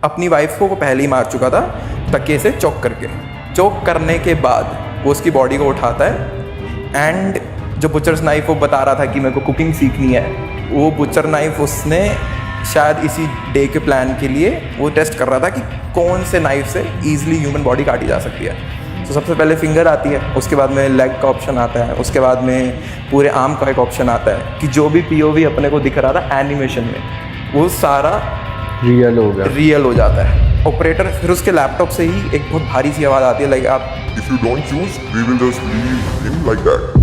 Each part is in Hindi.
अपनी वाइफ को वो पहले ही मार चुका था तकिए से चोक करके। चोक करने के बाद वो उसकी बॉडी को उठाता है एंड जो बुचर्स नाइफ वो बता रहा था कि मेरे को कुकिंग सीखनी है, वो बुचर नाइफ उसने शायद इसी डे के प्लान के लिए वो टेस्ट कर रहा था कि कौन से नाइफ से ईजिली ह्यूमन बॉडी काटी जा सकती है। तो सबसे पहले फिंगर आती है, उसके बाद में लेग का ऑप्शन आता है, उसके बाद में पूरे आर्म का एक ऑप्शन आता है कि जो भी पीओवी अपने को दिख रहा था एनिमेशन में वो सारा रियल हो जाता है। ऑपरेटर फिर उसके लैपटॉप से ही एक बहुत भारी सी आवाज़ आती है, लाइक आप If you don't choose, we will just leave him like that.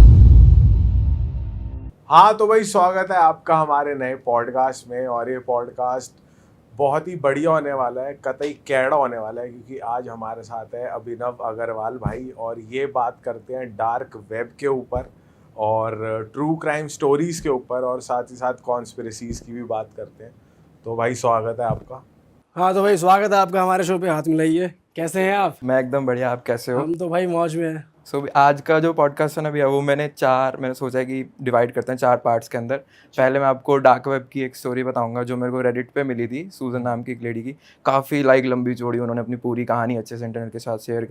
हाँ तो भाई स्वागत है आपका हमारे नए पॉडकास्ट में। और ये पॉडकास्ट बहुत ही बढ़िया होने वाला है, कतई कैड़ा होने वाला है, क्योंकि आज हमारे साथ है अभिनव अग्रवाल भाई और ये बात करते हैं डार्क वेब के ऊपर और ट्रू क्राइम स्टोरीज़ के ऊपर और साथ ही साथ कॉन्स्पिरेसीज़ की भी बात करते हैं। तो भाई स्वागत है आपका। हाँ तो भाई स्वागत है आपका हमारे शो पे। हाथ मिलाइए। कैसे हैं आप? मैं एकदम बढ़िया, आप कैसे हो? हम तो भाई मौज में हैं। सो आज का जो पॉडकास्ट है ना भैया, वो मैंने सोचा है कि डिवाइड करते हैं 4 पार्ट्स के अंदर। पहले मैं आपको डार्क वेब की एक स्टोरी बताऊंगा जो मेरे को रेडिट पे मिली थी, सूजन नाम की एक लेडी की। काफ़ी लंबी चौड़ी उन्होंने अपनी पूरी कहानी अच्छे से इंटरनेट के साथ शेयर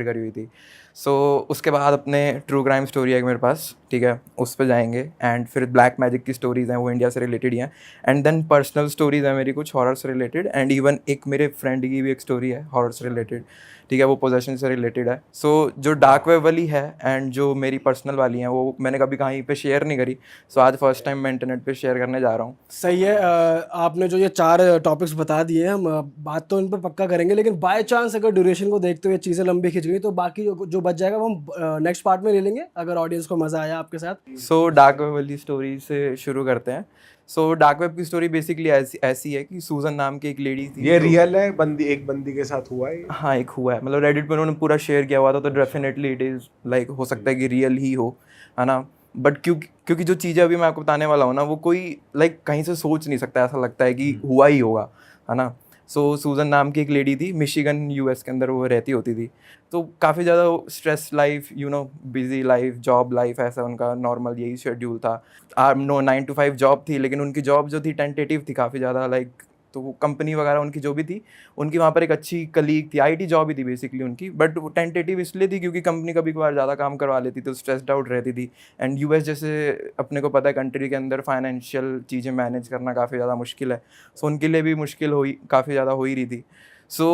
करी हुई थी। सो उसके बाद अपने ट्रू क्राइम स्टोरी है मेरे पास, ठीक है, उस पर जाएंगे। एंड फिर ब्लैक मैजिक की स्टोरीज़ हैं, वो इंडिया से रिलेटेड ही हैं। एंड देन पर्सनल स्टोरीज़ हैं मेरी कुछ हॉरर से रिलेटेड, एंड इवन एक मेरे फ्रेंड की भी एक स्टोरी है हॉरर से रिलेटेड, ठीक है, वो पोजेशन से रिलेटेड है। सो जो डार्क वेब वाली है एंड जो मेरी पर्सनल वाली हैं वो मैंने कभी कहीं पे शेयर नहीं करी। सो आज फर्स्ट टाइम मैं इंटरनेट पे शेयर करने जा रहा हूँ। सही है। आपने जो ये 4 टॉपिक्स बता दिए, हम बात तो इन पर पक्का करेंगे, लेकिन बाय चांस अगर ड्यूरेशन को देखते हुए चीज़ें लंबी खिंच गई तो बाकी जो बच जाएगा वो हम नेक्स्ट पार्ट में ले लेंगे, अगर ऑडियंस को मज़ा आया आपके साथ। सो डार्क वेब वाली स्टोरी से शुरू करते हैं। सो डार्क वेब की स्टोरी बेसिकली ऐसी है कि सूजन नाम की एक लेडी थी। ये रियल है? एक बंदी के साथ हुआ है? हाँ, एक हुआ है, मतलब रेडिट पे उन्होंने पूरा शेयर किया हुआ था, तो डेफिनेटली इट इज़ लाइक हो सकता है कि रियल ही हो, है ना। बट क्योंकि जो चीज़ें अभी मैं आपको बताने वाला हूँ ना, वो कोई कहीं से सोच नहीं सकता, ऐसा लगता है कि हुआ ही होगा, है ना। सो सूजन नाम की एक लेडी थी, मिशिगन यूएस के अंदर वो रहती होती थी। तो काफ़ी ज़्यादा stress life, busy life, job life, ऐसा उनका नॉर्मल यही शेड्यूल था। 9 to 5 जॉब थी, लेकिन उनकी जॉब जो थी टेंटेटिव थी काफ़ी ज़्यादा, तो वो कंपनी वगैरह उनकी जो भी थी, उनकी वहाँ पर एक अच्छी कलीग थी, आईटी जॉब ही थी बेसिकली उनकी, बट वो टेंटेटिव इसलिए थी क्योंकि कंपनी कभी कभार ज़्यादा काम करवा लेती, तो स्ट्रेस्ड आउट रहती थी। एंड यूएस जैसे अपने को पता है कंट्री के अंदर फाइनेंशियल चीज़ें मैनेज करना काफ़ी ज़्यादा मुश्किल है। सो उनके लिए भी मुश्किल काफ़ी ज़्यादा हो ही रही थी। सो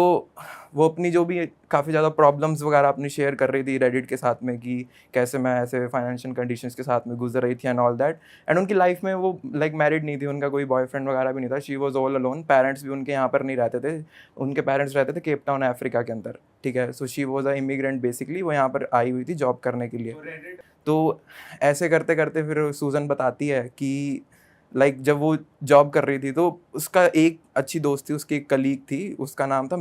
वो अपनी जो भी काफ़ी ज़्यादा प्रॉब्लम्स वगैरह अपनी शेयर कर रही थी रेडिट के साथ में कि कैसे मैं ऐसे फाइनेंशियल कंडीशंस के साथ में गुजर रही थी एंड ऑल दैट। एंड उनकी लाइफ में वो मैरिड नहीं थी, उनका कोई बॉयफ्रेंड वगैरह भी नहीं था, she was all alone. Parents भी उनके यहाँ पर नहीं रहते थे, उनके पेरेंट्स रहते थे केप टाउन अफ्रीका के अंदर, ठीक है। So she was a immigrant basically, वो यहाँ पर आई हुई थी जॉब करने के लिए। तो ऐसे करते करते फिर सूजन बताती है कि जब वो जॉब कर रही थी तो उसका एक अच्छी दोस्त थी, उसकी एक कलीग थी, उसका नाम था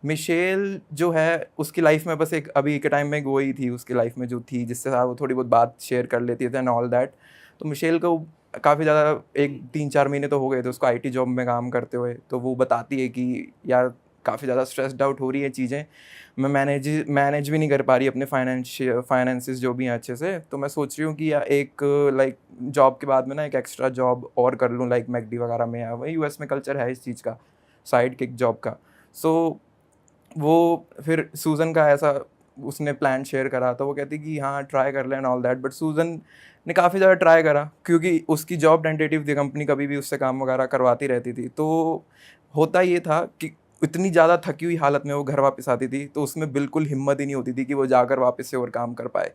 मिशेल जो है उसकी लाइफ में बस एक अभी के टाइम में वो ही थी उसकी लाइफ में जो थी, जिससे साथ वो थोड़ी बहुत बात शेयर कर लेती थी एंड ऑल दैट। तो मिशेल को काफ़ी ज़्यादा 3-4 महीने तो हो गए थे उसको आईटी जॉब में काम करते हुए। तो वो बताती है कि यार काफ़ी ज़्यादा स्ट्रेस्ड आउट हो रही है चीज़ें, मैं मैनेज भी नहीं कर पा रही अपने फाइनेंसेस जो भी हैं अच्छे से। तो मैं सोच रही हूँ कि या एक जॉब के बाद में ना एक एक्स्ट्रा जॉब और कर लूँ, मैकडी वगैरह में, या वही यूएस में कल्चर है इस चीज़ का, साइड किक जॉब का। सो वो फिर सूजन का ऐसा उसने प्लान शेयर करा, तो वो कहती कि हाँ ट्राई कर ले एंड ऑल दैट। बट सूजन ने काफ़ी ज़्यादा ट्राई करा क्योंकि उसकी जॉब टेंटेटिव थी, कंपनी कभी भी उससे काम वगैरह करवाती रहती थी। तो होता ये था कि इतनी ज़्यादा थकी हुई हालत में वो घर वापस आती थी, तो उसमें बिल्कुल हिम्मत ही नहीं होती थी कि वो जाकर वापस से और काम कर पाए।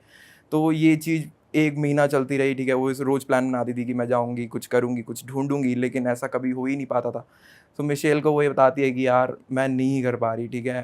तो ये चीज़ 1 महीना चलती रही, ठीक है। वो इस रोज़ प्लान बनाती थी कि मैं जाऊँगी, कुछ करूँगी, कुछ ढूंढूंगी, लेकिन ऐसा कभी हो ही नहीं पाता था। तो मिशेल को वो ये बताती है कि यार मैं नहीं कर पा रही, ठीक है,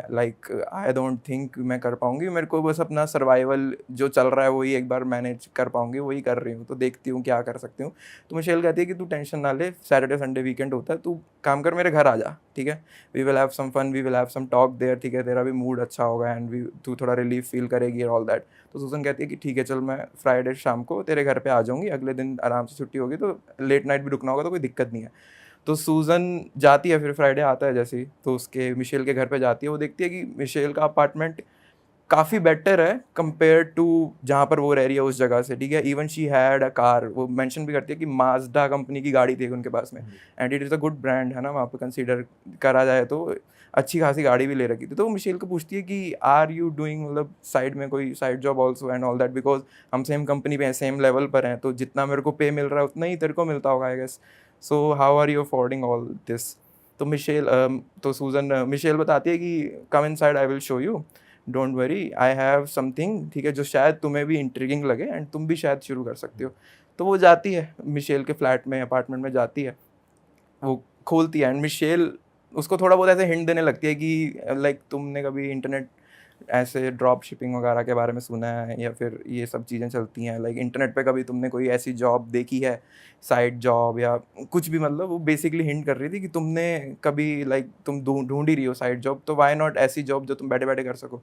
आई डोंट थिंक मैं कर पाऊँगी, मेरे को बस अपना सर्वाइवल जो चल रहा है वही एक बार मैनेज कर पाऊँगी, वही कर रही हूँ, तो देखती हूँ क्या कर सकती हूँ। तो मिशेल कहती है कि तू टेंशन ना ले, सैटरडे संडे वीकेंड होता है, तू काम कर, मेरे घर आ जा, ठीक है, we will have some fun, we will have some talk there, ठीक है, तेरा भी मूड अच्छा होगा एंड तू थोड़ा रिलीफ फील करेगी और ऑल दैट। तो सूजन कहती है कि ठीक है चल, मैं फ्राइडे शाम को तेरे घर पे आ जाऊँगी, अगले दिन आराम से छुट्टी होगी, तो लेट नाइट भी रुकना होगा तो कोई दिक्कत नहीं है। तो सूजन जाती है, फिर फ्राइडे आता है जैसे ही, तो उसके मिशेल के घर पे जाती है। वो देखती है कि मिशेल का अपार्टमेंट काफ़ी बेटर है कंपेयर टू जहाँ पर वो रह रही है उस जगह से, ठीक है। Even she had a car, वो मेंशन भी करती है कि माजदा कंपनी की गाड़ी थी उनके पास में, and it is a good brand, है ना, वहाँ पे कंसीडर करा जाए तो अच्छी खासी गाड़ी भी ले रखी थी। तो वो मिशेल को पूछती है कि आर यू डूइंग, मतलब साइड में कोई side job also and all that, because हम सेम कंपनी पे हैं, सेम लेवल पर हैं, तो जितना मेरे को पे मिल रहा है उतना ही तेरे को मिलता होगा I guess, so how are you affording all this. तो तो सूजन मिशेल बताती है कि come inside, I will show you, don't worry, I have something, ठीक है, जो शायद तुम्हें भी इंट्रिगिंग लगे एंड तुम भी शायद शुरू कर सकते हो। तो वो जाती है मिशेल के फ्लैट में, अपार्टमेंट में जाती है, वो खोलती है एंड मिशेल उसको थोड़ा बहुत ऐसे हिंट देने लगती है कि लाइक तुमने कभी इंटरनेट ऐसे ड्रॉप शिपिंग वगैरह के बारे में सुना है, या फिर ये सब चीज़ें चलती हैं लाइक इंटरनेट पे, कभी तुमने कोई ऐसी जॉब देखी है, साइड जॉब या कुछ भी, मतलब वो बेसिकली हिंट कर रही थी कि तुमने कभी लाइक तुम ढूंढ ही रही हो साइड जॉब, तो वाई नॉट ऐसी जॉब जो तुम बैठे बैठे कर सको।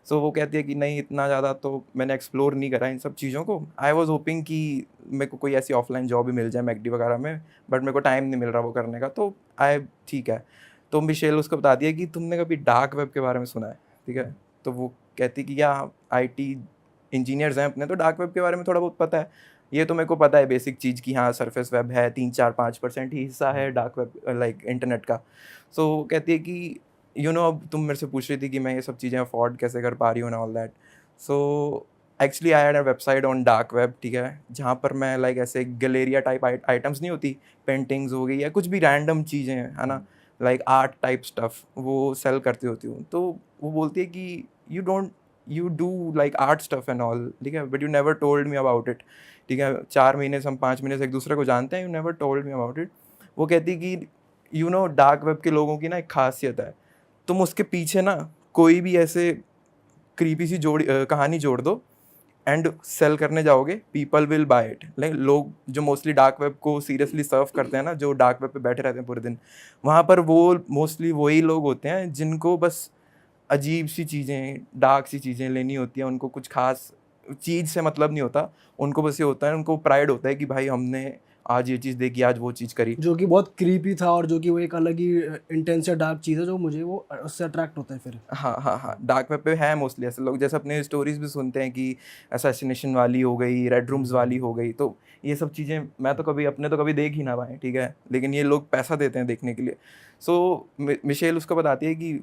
सो वो कहती है कि नहीं, इतना ज़्यादा तो मैंने एक्सप्लोर नहीं करा इन सब चीज़ों को, आई वॉज होपिंग कि मेरे को कोई ऐसी ऑफलाइन जॉब भी मिल जाए मैकडी वगैरह में, बट मेरे को टाइम नहीं मिल रहा वो करने का, तो आई ठीक है। तो मिशेल उसको बताती है कि तुमने कभी डार्क वेब के बारे में सुना है, ठीक है। तो वो कहती कि या आईटी इंजीनियर्स हैं अपने, तो डार्क वेब के बारे में थोड़ा बहुत पता है, ये तो मेरे को पता है बेसिक चीज़ कि हाँ सरफेस वेब है, 3-4-5% ही हिस्सा है डार्क वेब लाइक इंटरनेट का। सो कहती है कि अब तुम मेरे से पूछ रही थी कि मैं ये सब चीज़ें अफोर्ड कैसे कर पा रही हूँ and all that. So actually I had a website on dark web, ठीक है, जहाँ पर मैं लाइक ऐसे गैलेरिया टाइप आइटम्स नहीं होती, पेंटिंग्स हो गई या कुछ भी रैंडम चीज़ें हैं, है ना, लाइक आर्ट टाइप स्टफ, वो सेल करती होती हूँ। तो वो बोलती है कि you do like art stuff and all, ठीक है, but you never told me about it, ठीक है, 4 महीने से हम 5 महीने से एक दूसरे को जानते हैं, you never told me about it. वो कहती है कि डार्क वेब के लोगों की ना एक खासियत है, तुम उसके पीछे ना कोई भी ऐसे क्रीपी सी कहानी जोड़ दो एंड सेल करने जाओगे, people will buy it. Like लोग जो मोस्टली डार्क वेब को सीरियसली सर्व करते हैं ना, जो डार्क वेब पे बैठे रहते हैं पूरे दिन, वहाँ पर वो मोस्टली वही लोग होते हैं जिनको बस अजीब सी चीज़ें, डार्क सी चीज़ें लेनी होती हैं, उनको कुछ खास चीज़ से मतलब नहीं होता, उनको बस ये होता है, उनको प्राइड होता है कि भाई हमने आज ये चीज़ देखी, आज वो चीज़ करी। जो कि बहुत क्रीपी था और जो कि वो एक अलग ही इंटेंस या डार्क चीज़ है जो मुझे वो उससे अट्रैक्ट होता है फिर। हाँ हाँ हाँ, डार्क वेब पे है मोस्टली ऐसे लोग, जैसे अपने स्टोरीज भी सुनते हैं कि असैसिनेशन वाली हो गई, रेड रूम्स वाली हो गई, तो ये सब चीज़ें मैं तो कभी देख ही ना पाए, ठीक है, लेकिन ये लोग पैसा देते हैं देखने के लिए। सो मिशेल उसको बताती है कि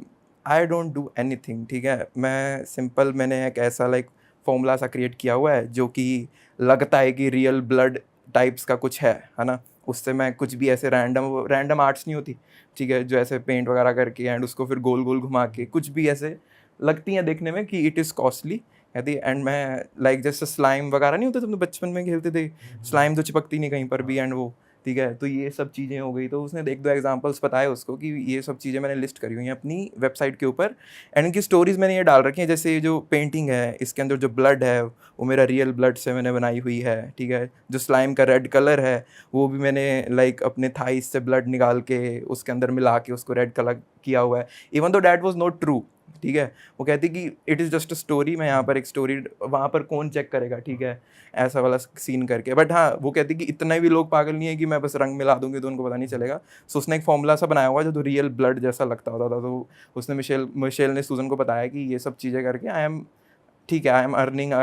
आई डोंट डू एनीथिंग, ठीक है, मैंने एक ऐसा लाइक फॉर्मूला सा क्रिएट किया हुआ है जो कि लगता है कि रियल ब्लड टाइप्स का कुछ है ना, उससे मैं कुछ भी ऐसे रैंडम आर्ट्स नहीं होती, ठीक है, जो ऐसे पेंट वगैरह करके एंड उसको फिर गोल गोल घुमा के कुछ भी ऐसे लगती हैं देखने में कि इट इज़ कॉस्टली, कहती एंड मैं लाइक जैसे स्लाइम वगैरह नहीं होते, तुम तो बचपन में खेलते थे, स्लाइम तो चिपकती नहीं कहीं पर भी एंड वो, ठीक है, तो ये सब चीज़ें हो गई। तो उसने एक दो एग्जांपल्स बताए उसको कि ये सब चीज़ें मैंने लिस्ट करी हुई हैं अपनी वेबसाइट के ऊपर, एंड इनकी स्टोरीज मैंने ये डाल रखी हैं, जैसे ये जो पेंटिंग है इसके अंदर जो ब्लड है वो मेरा रियल ब्लड से मैंने बनाई हुई है, ठीक है, जो स्लाइम का रेड कलर है वो भी मैंने लाइक अपने थाइस से ब्लड निकाल के उसके अंदर मिला के उसको रेड कलर किया हुआ है, even though that was not true, ठीक है। वो कहती कि it is just a story, मैं यहाँ पर एक स्टोरी, वहाँ पर कौन चेक करेगा, ठीक है, ऐसा वाला सीन करके। बट हाँ, वो कहती कि इतना भी लोग पागल नहीं है कि मैं बस रंग मिला दूंगी तो उनको पता नहीं चलेगा। सो उसने एक फॉर्मूला सा बनाया हुआ जो रियल ब्लड जैसा लगता होता था, तो उसने मिशेल ने सूजन को बताया कि ये सब चीज़ें करके I am earning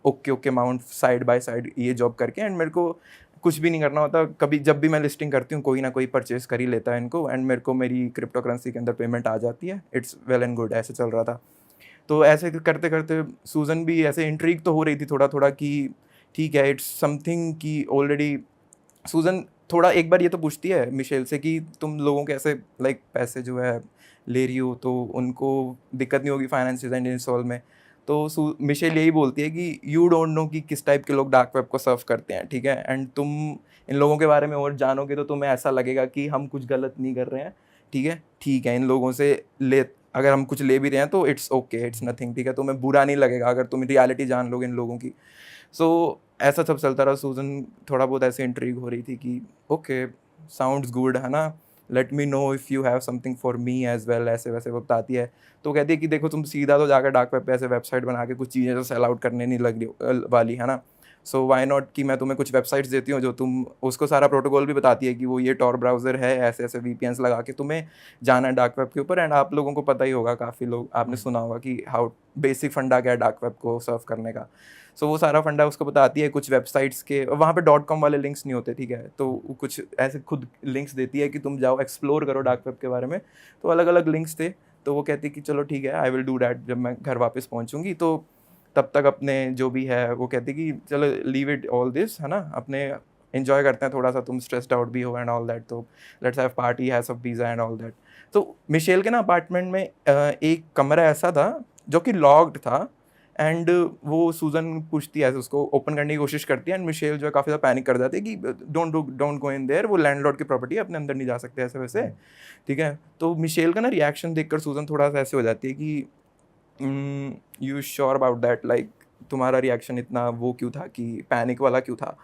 okay amount side by side ये जॉब करके, एंड मेरे को कुछ भी नहीं करना होता, कभी जब भी मैं लिस्टिंग करती हूँ कोई ना कोई परचेज कर ही लेता है इनको, एंड मेरे को मेरी क्रिप्टो करेंसी के अंदर पेमेंट आ जाती है, इट्स वेल एंड गुड, ऐसे चल रहा था। तो ऐसे करते करते सूजन भी ऐसे इंट्रीग तो हो रही थी थोड़ा थोड़ा कि ठीक है, इट्स समथिंग कि ऑलरेडी सूजन थोड़ा एक बार ये तो पूछती है मिशेल से कि तुम लोगों के ऐसे लाइक पैसे जो है ले रही हो तो उनको दिक्कत नहीं होगी फाइनेंशियल एंड इंस्टॉल में। तो मिशेल यही बोलती है कि यू डोंट नो कि किस टाइप के लोग डार्क वेब को सर्व करते हैं, ठीक है, एंड तुम इन लोगों के बारे में और जानोगे तो तुम्हें ऐसा लगेगा कि हम कुछ गलत नहीं कर रहे हैं, ठीक है, इन लोगों से अगर हम कुछ ले भी रहे हैं तो इट्स ओके, इट्स नथिंग, ठीक है, तुम्हें बुरा नहीं लगेगा अगर तुम रियलिटी जान लोगे इन लोगों की। सो ऐसा सब चलता रहा। सूजन थोड़ा बहुत ऐसे इंट्रीग हो रही थी कि ओके साउंड्स गुड, है ना, let me know if you have something for me as well, ऐसे वैसे वो बताती है। तो कहती है कि देखो तुम सीधा तो जाकर डार्क वेब पे ऐसे वेबसाइट बना के कुछ चीज़ें तो सेल आउट करने नहीं लग रही वाली, है ना, सो वाई नॉट कि मैं तुम्हें कुछ वेबसाइट्स देती हूँ जो तुम उसको सारा प्रोटोकॉल भी बताती है कि वो ये टॉर ब्राउज़र है, ऐसे ऐसे VPNs लगा के तुम्हें जाना है डार्क वेब के ऊपर। एंड आप लोगों को पता ही होगा, काफ़ी लोग आपने सुना होगा कि हाउ बेसिक फंडा क्या है डार्क वेब को सर्व करने का। सो वो सारा फंडा उसको बताती है। कुछ वेबसाइट्स के वहाँ पे .com वाले लिंक्स नहीं होते, ठीक है, तो वो कुछ ऐसे खुद लिंक्स देती है कि तुम जाओ एक्सप्लोर करो डार्क वेब के बारे में। तो अलग अलग लिंक्स थे, तो वो कहती कि चलो ठीक है, आई विल डू डैट जब मैं घर वापस पहुँचूँगी। तो तब तक अपने जो भी है वो कहती कि चलो लीव इट ऑल दिस, है ना, अपने एंजॉय करते हैं थोड़ा सा, तुम स्ट्रेस्ड आउट भी हो एंड ऑल दैट, तो let's have party, have some pizza and all that. तो मिशेल के ना अपार्टमेंट में एक कमरा ऐसा था जो कि लॉक्ड था। एंड वो सूजन पूछती है, उसको ओपन करने की कोशिश करती है, एंड मिशेल जो है काफ़ी ज़्यादा पैनिक कर जाती है कि डोंट गो इन देयर, वो लैंडलॉर्ड की प्रॉपर्टी है, अपने अंदर नहीं जा सकते ऐसे वैसे, ठीक है। तो मिशेल का ना रिएक्शन देखकर सूजन थोड़ा सा ऐसे हो जाती है कि you sure about that, like तुम्हारा रिएक्शन इतना वो क्यों था, कि पैनिक वाला क्यों था।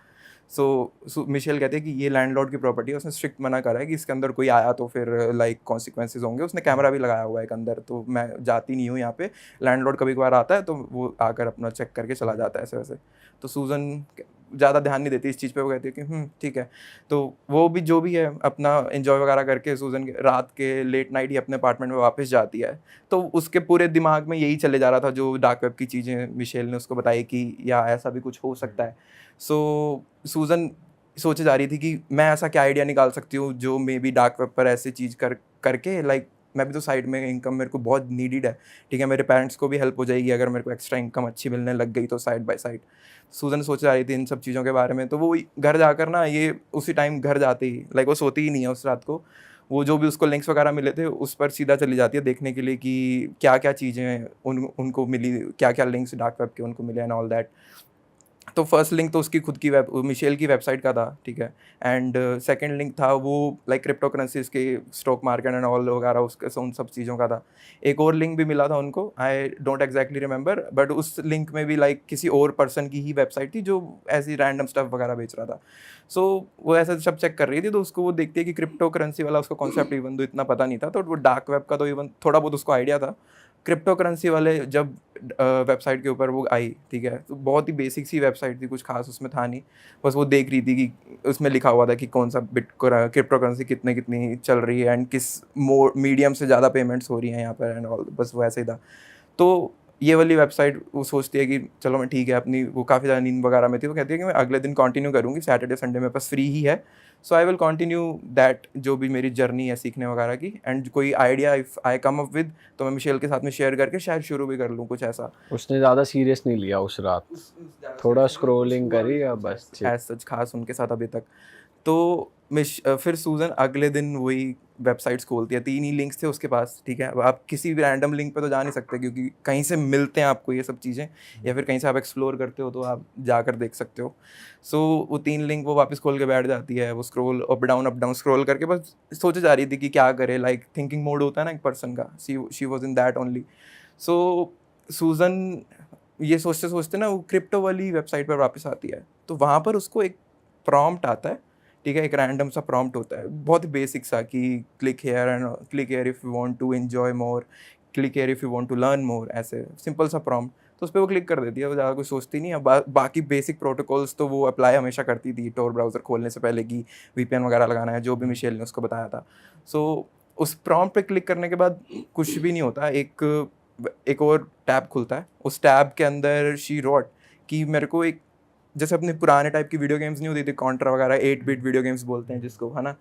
सो मिशेल कहते हैं कि ये लैंडलॉर्ड की प्रॉपर्टी है, उसने स्ट्रिक्ट मना करा है कि इसके अंदर कोई आया तो फिर लाइक कॉन्सिक्वेंसेज होंगे। उसने कैमरा भी लगाया हुआ है एक अंदर, तो मैं जाती नहीं हूँ यहाँ पे, लैंडलॉर्ड कभी कभार आता है तो वो आकर अपना चेक करके चला जाता है ऐसे वैसे। तो सूजन ज़्यादा ध्यान नहीं देती इस चीज़ पे, वो कहती है कि ठीक है। तो वो भी जो भी है अपना एंजॉय वगैरह करके सूजन रात के लेट नाइट ही अपने अपार्टमेंट में वापस जाती है। तो उसके पूरे दिमाग में यही चले जा रहा था जो डार्क वेब की चीज़ें मिशेल ने उसको बताई कि या ऐसा भी कुछ हो सकता है। सो सूजन सोचे जा रही थी कि मैं ऐसा क्या आइडिया निकाल सकती हूँ जो मे बी डार्क वेब पर ऐसी चीज़ करके लाइक मैं भी तो साइड में इनकम मेरे को बहुत नीडेड है, ठीक है, मेरे पेरेंट्स को भी हेल्प हो जाएगी अगर मेरे को एक्स्ट्रा इनकम अच्छी मिलने लग गई तो साइड बाय साइड। सूजन सोच रही थी इन सब चीज़ों के बारे में। तो वो घर जाकर ना, ये उसी टाइम घर जाते ही लाइक वो सोती ही नहीं है उस रात को, वो जो भी उसको लिंक्स वगैरह मिले थे उस पर सीधा चली जाती है देखने के लिए कि क्या क्या चीज़ें उनको मिली, क्या क्या लिंक्स डार्क वेब के उनको मिले एंड ऑल दैट। तो फर्स्ट लिंक तो उसकी खुद की मिशेल की वेबसाइट का था, ठीक है। एंड सेकंड लिंक था वो लाइक क्रिप्टो करेंसीज के स्टॉक मार्केट एंड ऑल वगैरह उसके उन सब चीज़ों का था। एक और लिंक भी मिला था उनको, I don't exactly remember, but उस लिंक में भी लाइक किसी और पर्सन की ही वेबसाइट थी जो ऐसी रैंडम स्टफ वगैरह बेच रहा था। सो वो ऐसा सब चेक कर रही थी, तो उसको वो देखती है कि क्रिप्टो करेंसी वाला उसका कॉन्सेप्ट इवन तो इतना पता नहीं था, तो वो डार्क वेब का तो इवन थोड़ा बहुत उसको आइडिया था। क्रिप्टो करेंसी वाले जब वेबसाइट के ऊपर वो आई, ठीक है, तो बहुत ही बेसिक सी वेबसाइट थी, कुछ खास उसमें था नहीं। बस वो देख रही थी कि उसमें लिखा हुआ था कि कौन सा क्रिप्टो करेंसी कितनी चल रही है एंड किस मीडियम से ज़्यादा पेमेंट्स हो रही हैं यहाँ पर एंड ऑल, बस वो ऐसे ही था। तो ये वाली वेबसाइट वो सोचती है कि चलो मैं ठीक है, अपनी वो काफ़ी ज़्यादा नींद वगैरह में थी, वो कहती है कि मैं अगले दिन कंटिन्यू करूँगी, सैटरडे संडे मेरे पास फ्री ही है, सो आई विल कंटिन्यू दैट जो भी मेरी जर्नी है सीखने वगैरह की। एंड कोई idea if I come up with तो मैं मिशेल के साथ में शेयर करके शायद शुरू भी कर लूँ कुछ ऐसा। उसने ज़्यादा सीरियस नहीं लिया उस रात, थोड़ा स्क्रॉलिंग करी या बस एज सच खास उनके साथ अभी तक। तो फिर सूजन अगले दिन वही वेबसाइट्स खोलती है, 3 ही लिंक्स थे उसके पास, ठीक है। अब आप किसी भी रैंडम लिंक पे तो जा नहीं सकते क्योंकि कहीं से मिलते हैं आपको ये सब चीज़ें, या फिर कहीं से आप एक्सप्लोर करते हो तो आप जाकर देख सकते हो। सो वो 3 लिंक वो वापस खोल के बैठ जाती है, वो स्क्रॉल अप डाउन स्क्रॉल करके बस सोचे जा रही थी कि क्या करे, लाइक थिंकिंग मोड होता है ना एक पर्सन का, she was in that only. So सूजन ये सोचते सोचते ना वो क्रिप्टो वाली वेबसाइट पर वापस आती है, तो वहाँ पर उसको एक प्रॉम्प्ट आता है, ठीक है, एक रैंडम सा प्रॉम्प्ट होता है बहुत ही बेसिक सा कि click here and click here if you want to enjoy more, click here if you want to learn more, ऐसे सिंपल सा प्रॉम्प्ट। तो उस पर वो क्लिक कर देती है, वो ज़्यादा कुछ सोचती नहीं है। बाकी बेसिक प्रोटोकॉल्स तो वो अप्लाई हमेशा करती थी टोर ब्राउज़र खोलने से पहले कि VPN वगैरह लगाना है, जो भी मिशेल ने उसको बताया था। सो उस प्रॉम्प्ट पे क्लिक करने के बाद कुछ भी नहीं होता, एक और टैब खुलता है। उस टैब के अंदर शी रॉट कि मेरे को एक जैसे अपने पुराने टाइप की वीडियो गेम्स नहीं होती थी, कॉन्ट्रा वगैरह 8-बिट वीडियो गेम्स बोलते हैं जिसको, है ना,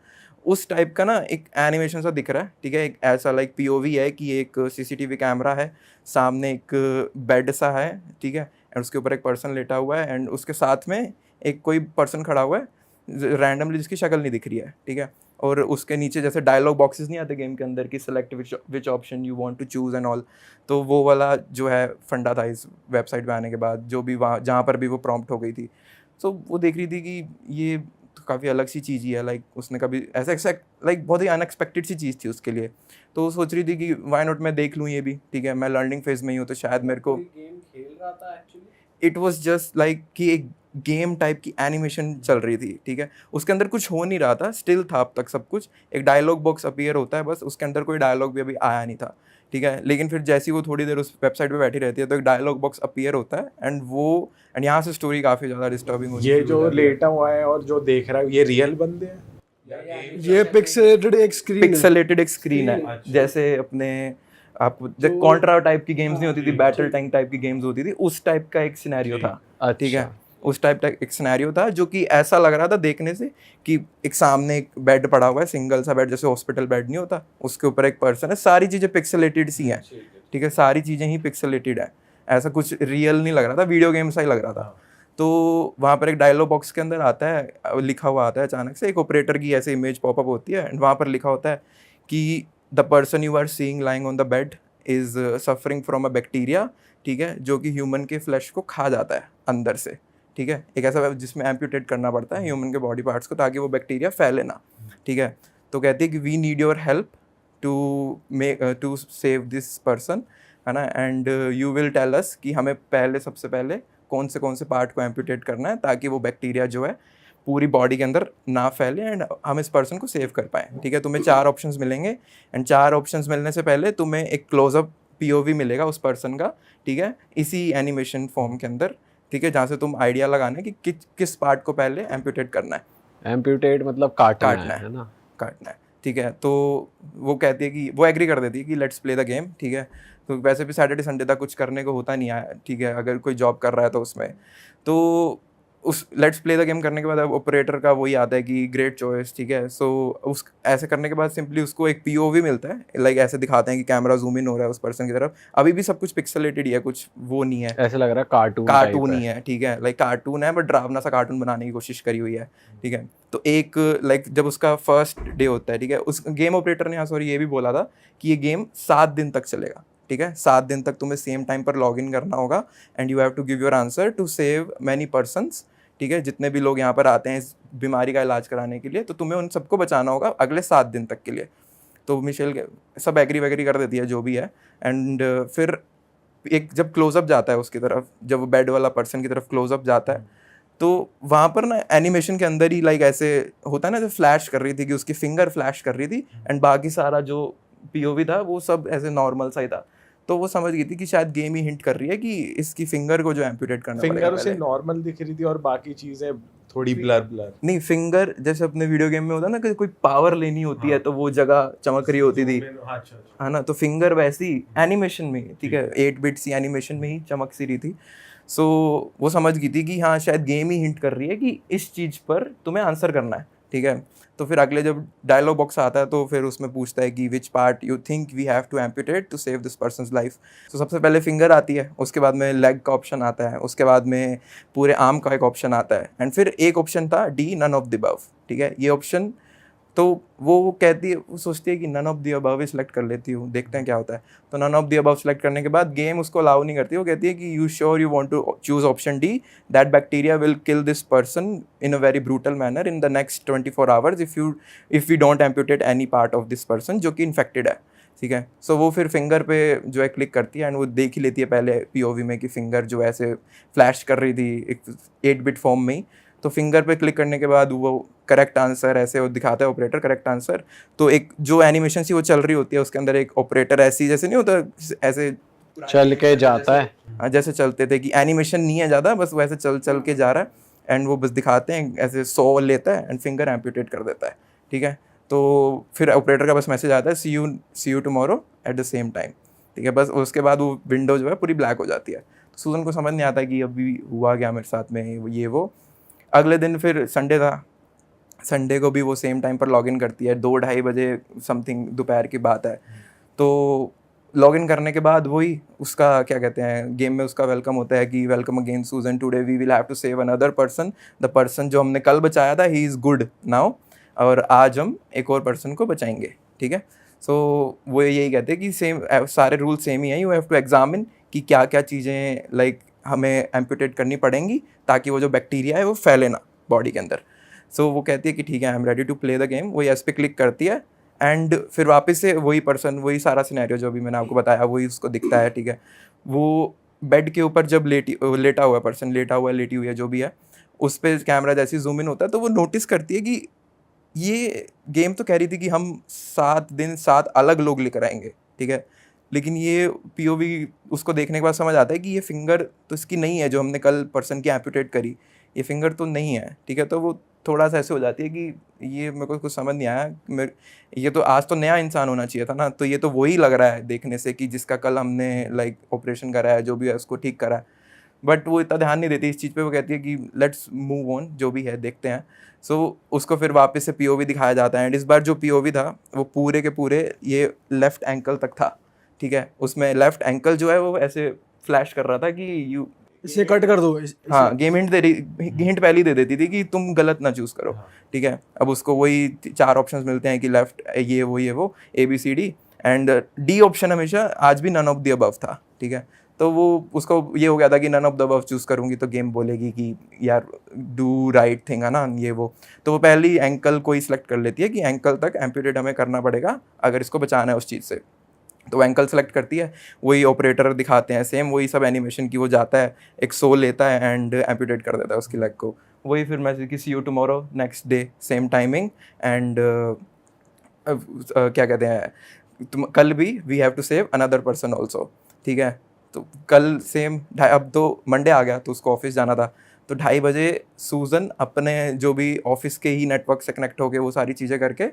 उस टाइप का ना एक एनिमेशन सा दिख रहा है, ठीक है। एक ऐसा लाइक POV है कि एक CCTV कैमरा है, सामने एक बेड सा है, ठीक है, एंड उसके ऊपर एक पर्सन लेटा हुआ है एंड उसके साथ में एक कोई पर्सन खड़ा हुआ है रैंडमली जिसकी शक्ल नहीं दिख रही है, ठीक है। और उसके नीचे जैसे डायलॉग बॉक्सेस नहीं आते गेम के अंदर कि select which option you want to choose and all, तो वो वाला जो है फंडा था इस वेबसाइट पे आने के बाद, जो भी वहाँ जहाँ पर भी वो प्रॉम्प्ट हो गई थी। सो वो देख रही थी कि ये तो काफ़ी अलग सी चीज़ ही है, लाइक उसने कभी ऐसा एक्सपेक्ट लाइक बहुत ही अनएक्सपेक्टेड सी चीज़ थी उसके लिए। तो वो सोच रही थी कि वाई नॉट मैं देख लूँ ये भी, ठीक है, मैं लर्निंग फेज में ही हूँ तो शायद मेरे को गेम खेल रहा था actually. It was just like कि एक गेम टाइप की एनिमेशन चल रही थी, ठीक है, उसके अंदर कुछ हो नहीं रहा था, स्टिल था अब तक सब कुछ, एक डायलॉग बॉक्स अपीयर होता है बस, उसके अंदर कोई डायलॉग भी अभी आया नहीं था, ठीक है। लेकिन फिर जैसे ही वो थोड़ी देर उस वेबसाइट पे बैठी रहती है तो एक डायलॉग बॉक्स अपीयर होता है एंड यहाँ से स्टोरी काफ़ी ज़्यादा डिस्टर्बिंग होती है। ये जो लेटा हुआ है और जो देख रहा है ये रियल बंदे हैं? ये पिक्सेलेटेड एक स्क्रीन है। पिक्सेलेटेड एक स्क्रीन है, जैसे अपने आप जब कॉन्ट्रा टाइप की गेम्स नहीं होती थी, बैटल टैंक टाइप की गेम्स होती थी, उस टाइप का एक सिनेरियो था, ठीक है। उस टाइप का एक सिनेरियो था जो कि ऐसा लग रहा था देखने से कि एक सामने एक बेड पड़ा हुआ है, सिंगल सा बेड, जैसे हॉस्पिटल बेड नहीं होता, उसके ऊपर एक पर्सन है, सारी चीज़ें पिक्सेलेटेड सी हैं, ठीक है, सारी चीज़ें ही पिक्सेलेटेड है, ऐसा कुछ रियल नहीं लग रहा था, वीडियो गेम सा ही लग रहा था। तो वहाँ पर एक डायलॉग बॉक्स के अंदर आता है, लिखा हुआ आता है अचानक से, एक ऑपरेटर की ऐसे इमेज पॉपअप होती है एंड वहाँ पर लिखा होता है कि the person you are seeing lying on the bed is suffering from a bacteria, ठीक है, जो कि ह्यूमन के फ्लैश को खा जाता है अंदर से, ठीक है, एक ऐसा जिसमें एम्प्यूटेट करना पड़ता है ह्यूमन के बॉडी पार्ट्स को ताकि वो बैक्टीरिया फैले ना, ठीक है। तो कहती है कि we need your help to save this person, है ना, and you will tell us कि हमें सबसे पहले कौन से पार्ट को एम्प्यूटेट करना है ताकि वो बैक्टीरिया जो है पूरी बॉडी के अंदर ना फैले एंड हम इस पर्सन को सेव कर पाएँ, ठीक है। तुम्हें 4 ऑप्शंस मिलेंगे एंड 4 ऑप्शंस मिलने से पहले तुम्हें एक क्लोजअप POV मिलेगा उस पर्सन का, ठीक है, इसी एनिमेशन फॉर्म के अंदर, ठीक है, जहाँ से तुम आइडिया लगाना है कि किस पार्ट को पहले एम्प्यूटेट करना है। एम्प्यूटेट मतलब काटना है ना, काटना है, ठीक है। तो वो कहती है कि वो एग्री कर देती है कि लेट्स प्ले द गेम, ठीक है। तो वैसे भी सैटरडे संडे तक कुछ करने को होता नहीं है, ठीक है, अगर कोई जॉब कर रहा है तो उसमें, तो उस लेट्स प्ले द गेम करने के बाद अब ऑपरेटर का वही आता है कि ग्रेट चॉइस, ठीक है। सो उस ऐसे करने के बाद सिंपली उसको एक POV मिलता है, लाइक ऐसे दिखाते हैं कि कैमरा जूम इन हो रहा है उस पर्सन की तरफ, अभी भी सब कुछ पिक्सेलेटेड ही है, कुछ वो नहीं है, ऐसे लग रहा है कार्टून ही है, ठीक है, लाइक कार्टून है बट डरावना सा कार्टून बनाने की कोशिश करी हुई है, ठीक है। तो एक लाइक जब उसका फर्स्ट डे होता है, ठीक है, उस गेम ऑपरेटर ने ये भी बोला था कि ये गेम 7 दिन तक चलेगा, ठीक है, 7 दिन तक तुम्हें सेम टाइम पर लॉग इन करना होगा and you have to give your answer to save many persons, ठीक है, जितने भी लोग यहाँ पर आते हैं इस बीमारी का इलाज कराने के लिए, तो तुम्हें उन सबको बचाना होगा अगले 7 दिन तक के लिए। तो मिशेल सब एग्री वैग्री कर देती है जो भी है एंड फिर एक जब क्लोजअप जाता है उसकी तरफ, जब वो बेड वाला पर्सन की तरफ क्लोजअप जाता है, तो वहाँ पर ना एनिमेशन के अंदर ही लाइक ऐसे होता है ना, जो फ्लैश कर रही थी कि उसकी फिंगर फ्लैश कर रही थी एंड बाकी सारा जो POV था वो सब ऐसे नॉर्मल सा ही था। तो वो समझ गई थी कि शायद गेम ही हिंट कर रही है कि इसकी फिंगर को जो एम्प्यूटेट करना पड़ेगा। फिंगर उसे नॉर्मल दिख रही थी और बाकी चीजें थोड़ी ब्लर नहीं, फिंगर जैसे अपने वीडियो गेम में होता है ना कि कोई पावर लेनी होती है तो वो जगह चमक रही होती थी, है ना, तो फिंगर वैसी एनिमेशन में, ठीक है, 8 बिट सी एनिमेशन में ही चमक सी रही थी। सो वो समझ गई थी कि हाँ शायद गेम ही हिंट कर रही है कि इस चीज़ पर तुम्हें आंसर करना है, ठीक है। तो फिर अगले जब डायलॉग बॉक्स आता है तो फिर उसमें पूछता है कि which part you think we have to amputate to save this person's life. तो सबसे पहले फिंगर आती है, उसके बाद में लेग का ऑप्शन आता है, उसके बाद में पूरे आर्म का एक ऑप्शन आता है एंड फिर एक ऑप्शन था D, none of the above, ठीक है। ये ऑप्शन तो वो कहती है, वो सोचती है कि none of the above select कर लेती हूँ, देखते हैं क्या होता है। तो none of the above select करने के बाद गेम उसको अलाउ नहीं करती, वो कहती है कि you sure you want to choose option D, that bacteria will kill this person in a very brutal manner in the next 24 hours if you don't amputate any part of this person, जो कि इन्फेक्टेड है, ठीक है। सो वो फिर फिंगर पे जो है क्लिक करती है एंड वो देख ही लेती है पहले POV में कि फिंगर जो ऐसे फ्लैश कर रही थी एक 8 बिट फॉर्म में ही। तो फिंगर पे क्लिक करने के बाद वो करेक्ट आंसर ऐसे वो दिखाता है ऑपरेटर करेक्ट आंसर। तो एक जो एनिमेशन सी वो चल रही होती है उसके अंदर एक ऑपरेटर ऐसी जैसे नहीं होता ऐसे चल के जाता है, जैसे चलते थे कि एनिमेशन नहीं है ज़्यादा, बस वैसे चल के जा रहा है एंड वो बस दिखाते हैं ऐसे 100 लेता है एंड फिंगर एम्प्यूटेट कर देता है, ठीक है। तो फिर ऑपरेटर का बस मैसेज आता है see you tomorrow at the same time, ठीक है। बस उसके बाद वो विंडो जो है पूरी ब्लैक हो जाती है। तो सूजन को समझ नहीं आता कि अभी हुआ क्या मेरे साथ में ये वो। अगले दिन फिर संडे था, संडे को भी वो सेम टाइम पर लॉगिन करती है, 2-2:30 बजे समथिंग दोपहर की बात है। तो लॉगिन करने के बाद वही उसका क्या कहते हैं गेम में उसका वेलकम होता है कि welcome again Suzanne, today we will have to save another person, the person जो हमने कल बचाया था ही इज़ गुड नाउ, और आज हम एक और पर्सन को बचाएंगे, ठीक है। सो वो यही कहते हैं कि सेम सारे रूल सेम ही हैं, यू हैव टू एग्जामिन कि क्या क्या चीज़ें लाइक हमें एम्प्यूटेट करनी पड़ेंगी ताकि वो जो बैक्टीरिया है वो फैले ना बॉडी के अंदर। सो वो कहती है कि ठीक है I am ready to play the game, वो यस पे क्लिक करती है एंड फिर वापस से वही पर्सन वही सारा सिनेरियो जो भी मैंने आपको बताया वही उसको दिखता है, ठीक है। वो बेड के ऊपर जब लेटा हुआ पर्सन लेटा हुआ लेटी हुई है जो भी है, उस पर कैमरा जैसे जूम इन होता है तो वो नोटिस करती है कि ये गेम तो कह रही थी कि हम 7 दिन 7 अलग लोग लेकर आएंगे, ठीक है, लेकिन ये पीओवी उसको देखने के बाद समझ आता है कि ये फिंगर तो इसकी नहीं है जो हमने कल पर्सन की एम्पूटेट करी, ये फिंगर तो नहीं है, ठीक है। तो वो थोड़ा सा ऐसे हो जाती है कि ये मेरे को कुछ समझ नहीं आया, ये तो आज तो नया इंसान होना चाहिए था ना, तो ये तो वही लग रहा है देखने से कि जिसका कल हमने लाइक ऑपरेशन करा है, जो भी है उसको ठीक करा है। बट वो इतना ध्यान नहीं देती इस चीज़ पे, वो कहती है कि लेट्स मूव ऑन, जो भी है देखते हैं। सो उसको फिर वापस से पीओवी दिखाया जाता है, एंड इस बार जो पीओवी था वो पूरे के पूरे ये लेफ्ट एंकल तक था, ठीक है। उसमें लेफ्ट एंकल जो है वो ऐसे फ्लैश कर रहा था कि यू, इसे कट कर दो हाँ गेम हिंट दे रही, हिंट पहले ही दे देती थी कि तुम गलत ना चूज़ करो, ठीक है। अब उसको वही 4 ऑप्शंस मिलते हैं कि लेफ्ट ये वो ABCD, एंड डी ऑप्शन हमेशा आज भी नन ऑफ द अबव था, ठीक है। तो वो उसको ये हो गया था कि none of the above choose करूँगी तो गेम बोलेगी कि यार डू राइट थिंग, है ना ये वो। तो वो पहली एंकल को ही सिलेक्ट कर लेती है कि एंकल तक एम्पूटेट हमें करना पड़ेगा अगर इसको बचाना है उस चीज़ से। तो एंकल सेलेक्ट करती है, वही ऑपरेटर दिखाते हैं सेम वही सब एनिमेशन की, वो जाता है एक सो लेता है एंड एम्पूटेट कर देता है उसकी लेग को। वही फिर मैसेज की see you tomorrow next day same timing, and क्या कहते हैं तुम कल भी we have to save another person also, ठीक है। तो कल सेम अब तो मंडे आ गया तो उसको ऑफिस जाना था, तो 2:30 बजे सूजन अपने जो भी ऑफिस के ही नेटवर्क से कनेक्ट होके वो सारी चीज़ें करके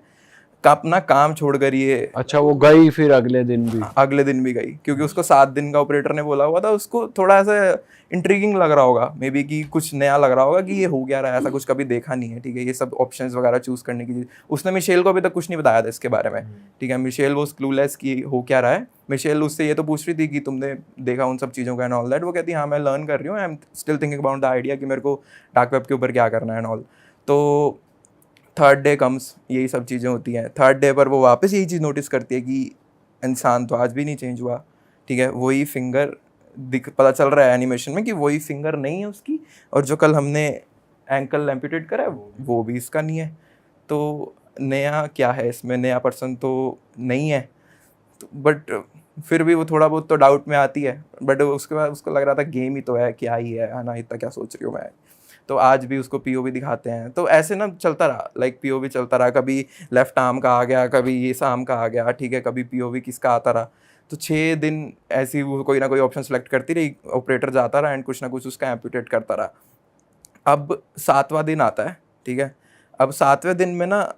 अपना काम छोड़कर ये अच्छा वो गई फिर अगले दिन भी गई, क्योंकि उसको 7 दिन का ऑपरेटर ने बोला हुआ था। उसको थोड़ा ऐसा इंट्रीगिंग लग रहा होगा मे बी कि कुछ नया लग रहा होगा कि ये हो क्या रहा है, ऐसा कुछ कभी देखा नहीं है, ठीक है। ये सब ऑप्शंस वगैरह चूज करने की चीज़ उसने मिशेल को अभी तक कुछ नहीं बताया था इसके बारे में, ठीक है। मिशेल वो क्लूलेस की हो क्या रहा है। मिशेल उससे ये तो पूछ रही थी कि तुमने देखा उन सब चीज़ों का एंड ऑल दैट, वो कहती हाँ मैं लर्न कर रही हूँ, I am still thinking about the idea कि मेरे को डार्क वेब के ऊपर क्या करना है एंड ऑल। तो 3rd डे कम्स, यही सब चीज़ें होती हैं। 3rd डे पर वो वापस यही चीज़ नोटिस करती है कि इंसान तो आज भी नहीं चेंज हुआ, ठीक है। वही फिंगर पता चल रहा है एनिमेशन में कि वही फिंगर नहीं है उसकी, और जो कल हमने एंकल एम्पूटेट करा है वो भी इसका नहीं है। तो नया क्या है इसमें, नया पर्सन तो नहीं है, तो बट फिर भी वो थोड़ा बहुत तो डाउट में आती है। बट उसके बाद उसको लग रहा था गेम ही तो है, क्या ही है ना, इतना क्या सोच रही हूँ मैं। तो आज भी उसको पीओवी दिखाते हैं, तो ऐसे ना चलता रहा, लाइक पीओवी चलता रहा, कभी लेफ्ट आर्म का आ गया, कभी इस आर्म का आ गया, ठीक है, कभी पीओवी किसका आता रहा। तो 6 दिन ऐसी वो कोई ना कोई ऑप्शन सेलेक्ट करती रही, ऑपरेटर जाता रहा एंड कुछ ना कुछ उसका एम्पूटेट करता रहा। अब 7वां दिन आता है, ठीक है। अब 7वें दिन में ना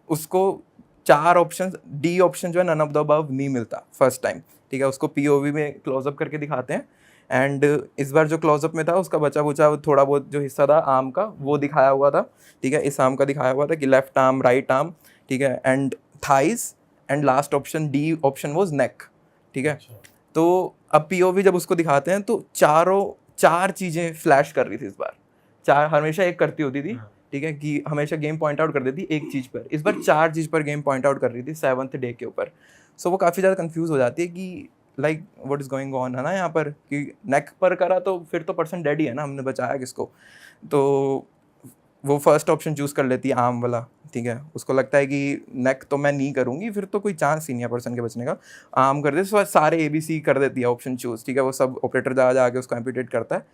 उसको 4 ऑप्शन, डी ऑप्शन जो है नन ऑफ द अबव नहीं मिलता फर्स्ट टाइम, ठीक है। उसको पीओवी में क्लोजअप करके दिखाते हैं, एंड इस बार जो क्लोजअप में था उसका बचा बुचा थोड़ा बहुत जो हिस्सा था आर्म का वो दिखाया हुआ था, ठीक है। इस आर्म का दिखाया हुआ था कि लेफ्ट आर्म, राइट आर्म, ठीक है, and thighs, and last option D option was neck, ठीक है। तो अब पीओवी जब उसको दिखाते हैं तो 4 चीज़ें फ्लैश कर रही थी इस बार। 4 हमेशा एक करती होती थी, ठीक है, कि हमेशा गेम पॉइंट आउट कर देती एक चीज़ पर, इस बार 4 चीज़ पर गेम पॉइंट आउट कर रही थी 7th डे के ऊपर। सो वो काफ़ी ज़्यादा कंफ्यूज हो जाती है कि like what is going on, है ना यहाँ पर, कि नेक पर करा तो फिर तो पर्सन डेड ही है ना, हमने बचाया किसको। तो वो फर्स्ट ऑप्शन चूज़ कर लेती है आर्म वाला, ठीक है। उसको लगता है कि नेक तो मैं नहीं करूँगी, फिर तो कोई चांस ही नहीं है पर्सन के बचने का। आर्म कर देती है, सारे ABC कर देती है ऑप्शन चूज़, ठीक है। वो सब ऑपरेटर जा के उसको एम्पूटेट करता है,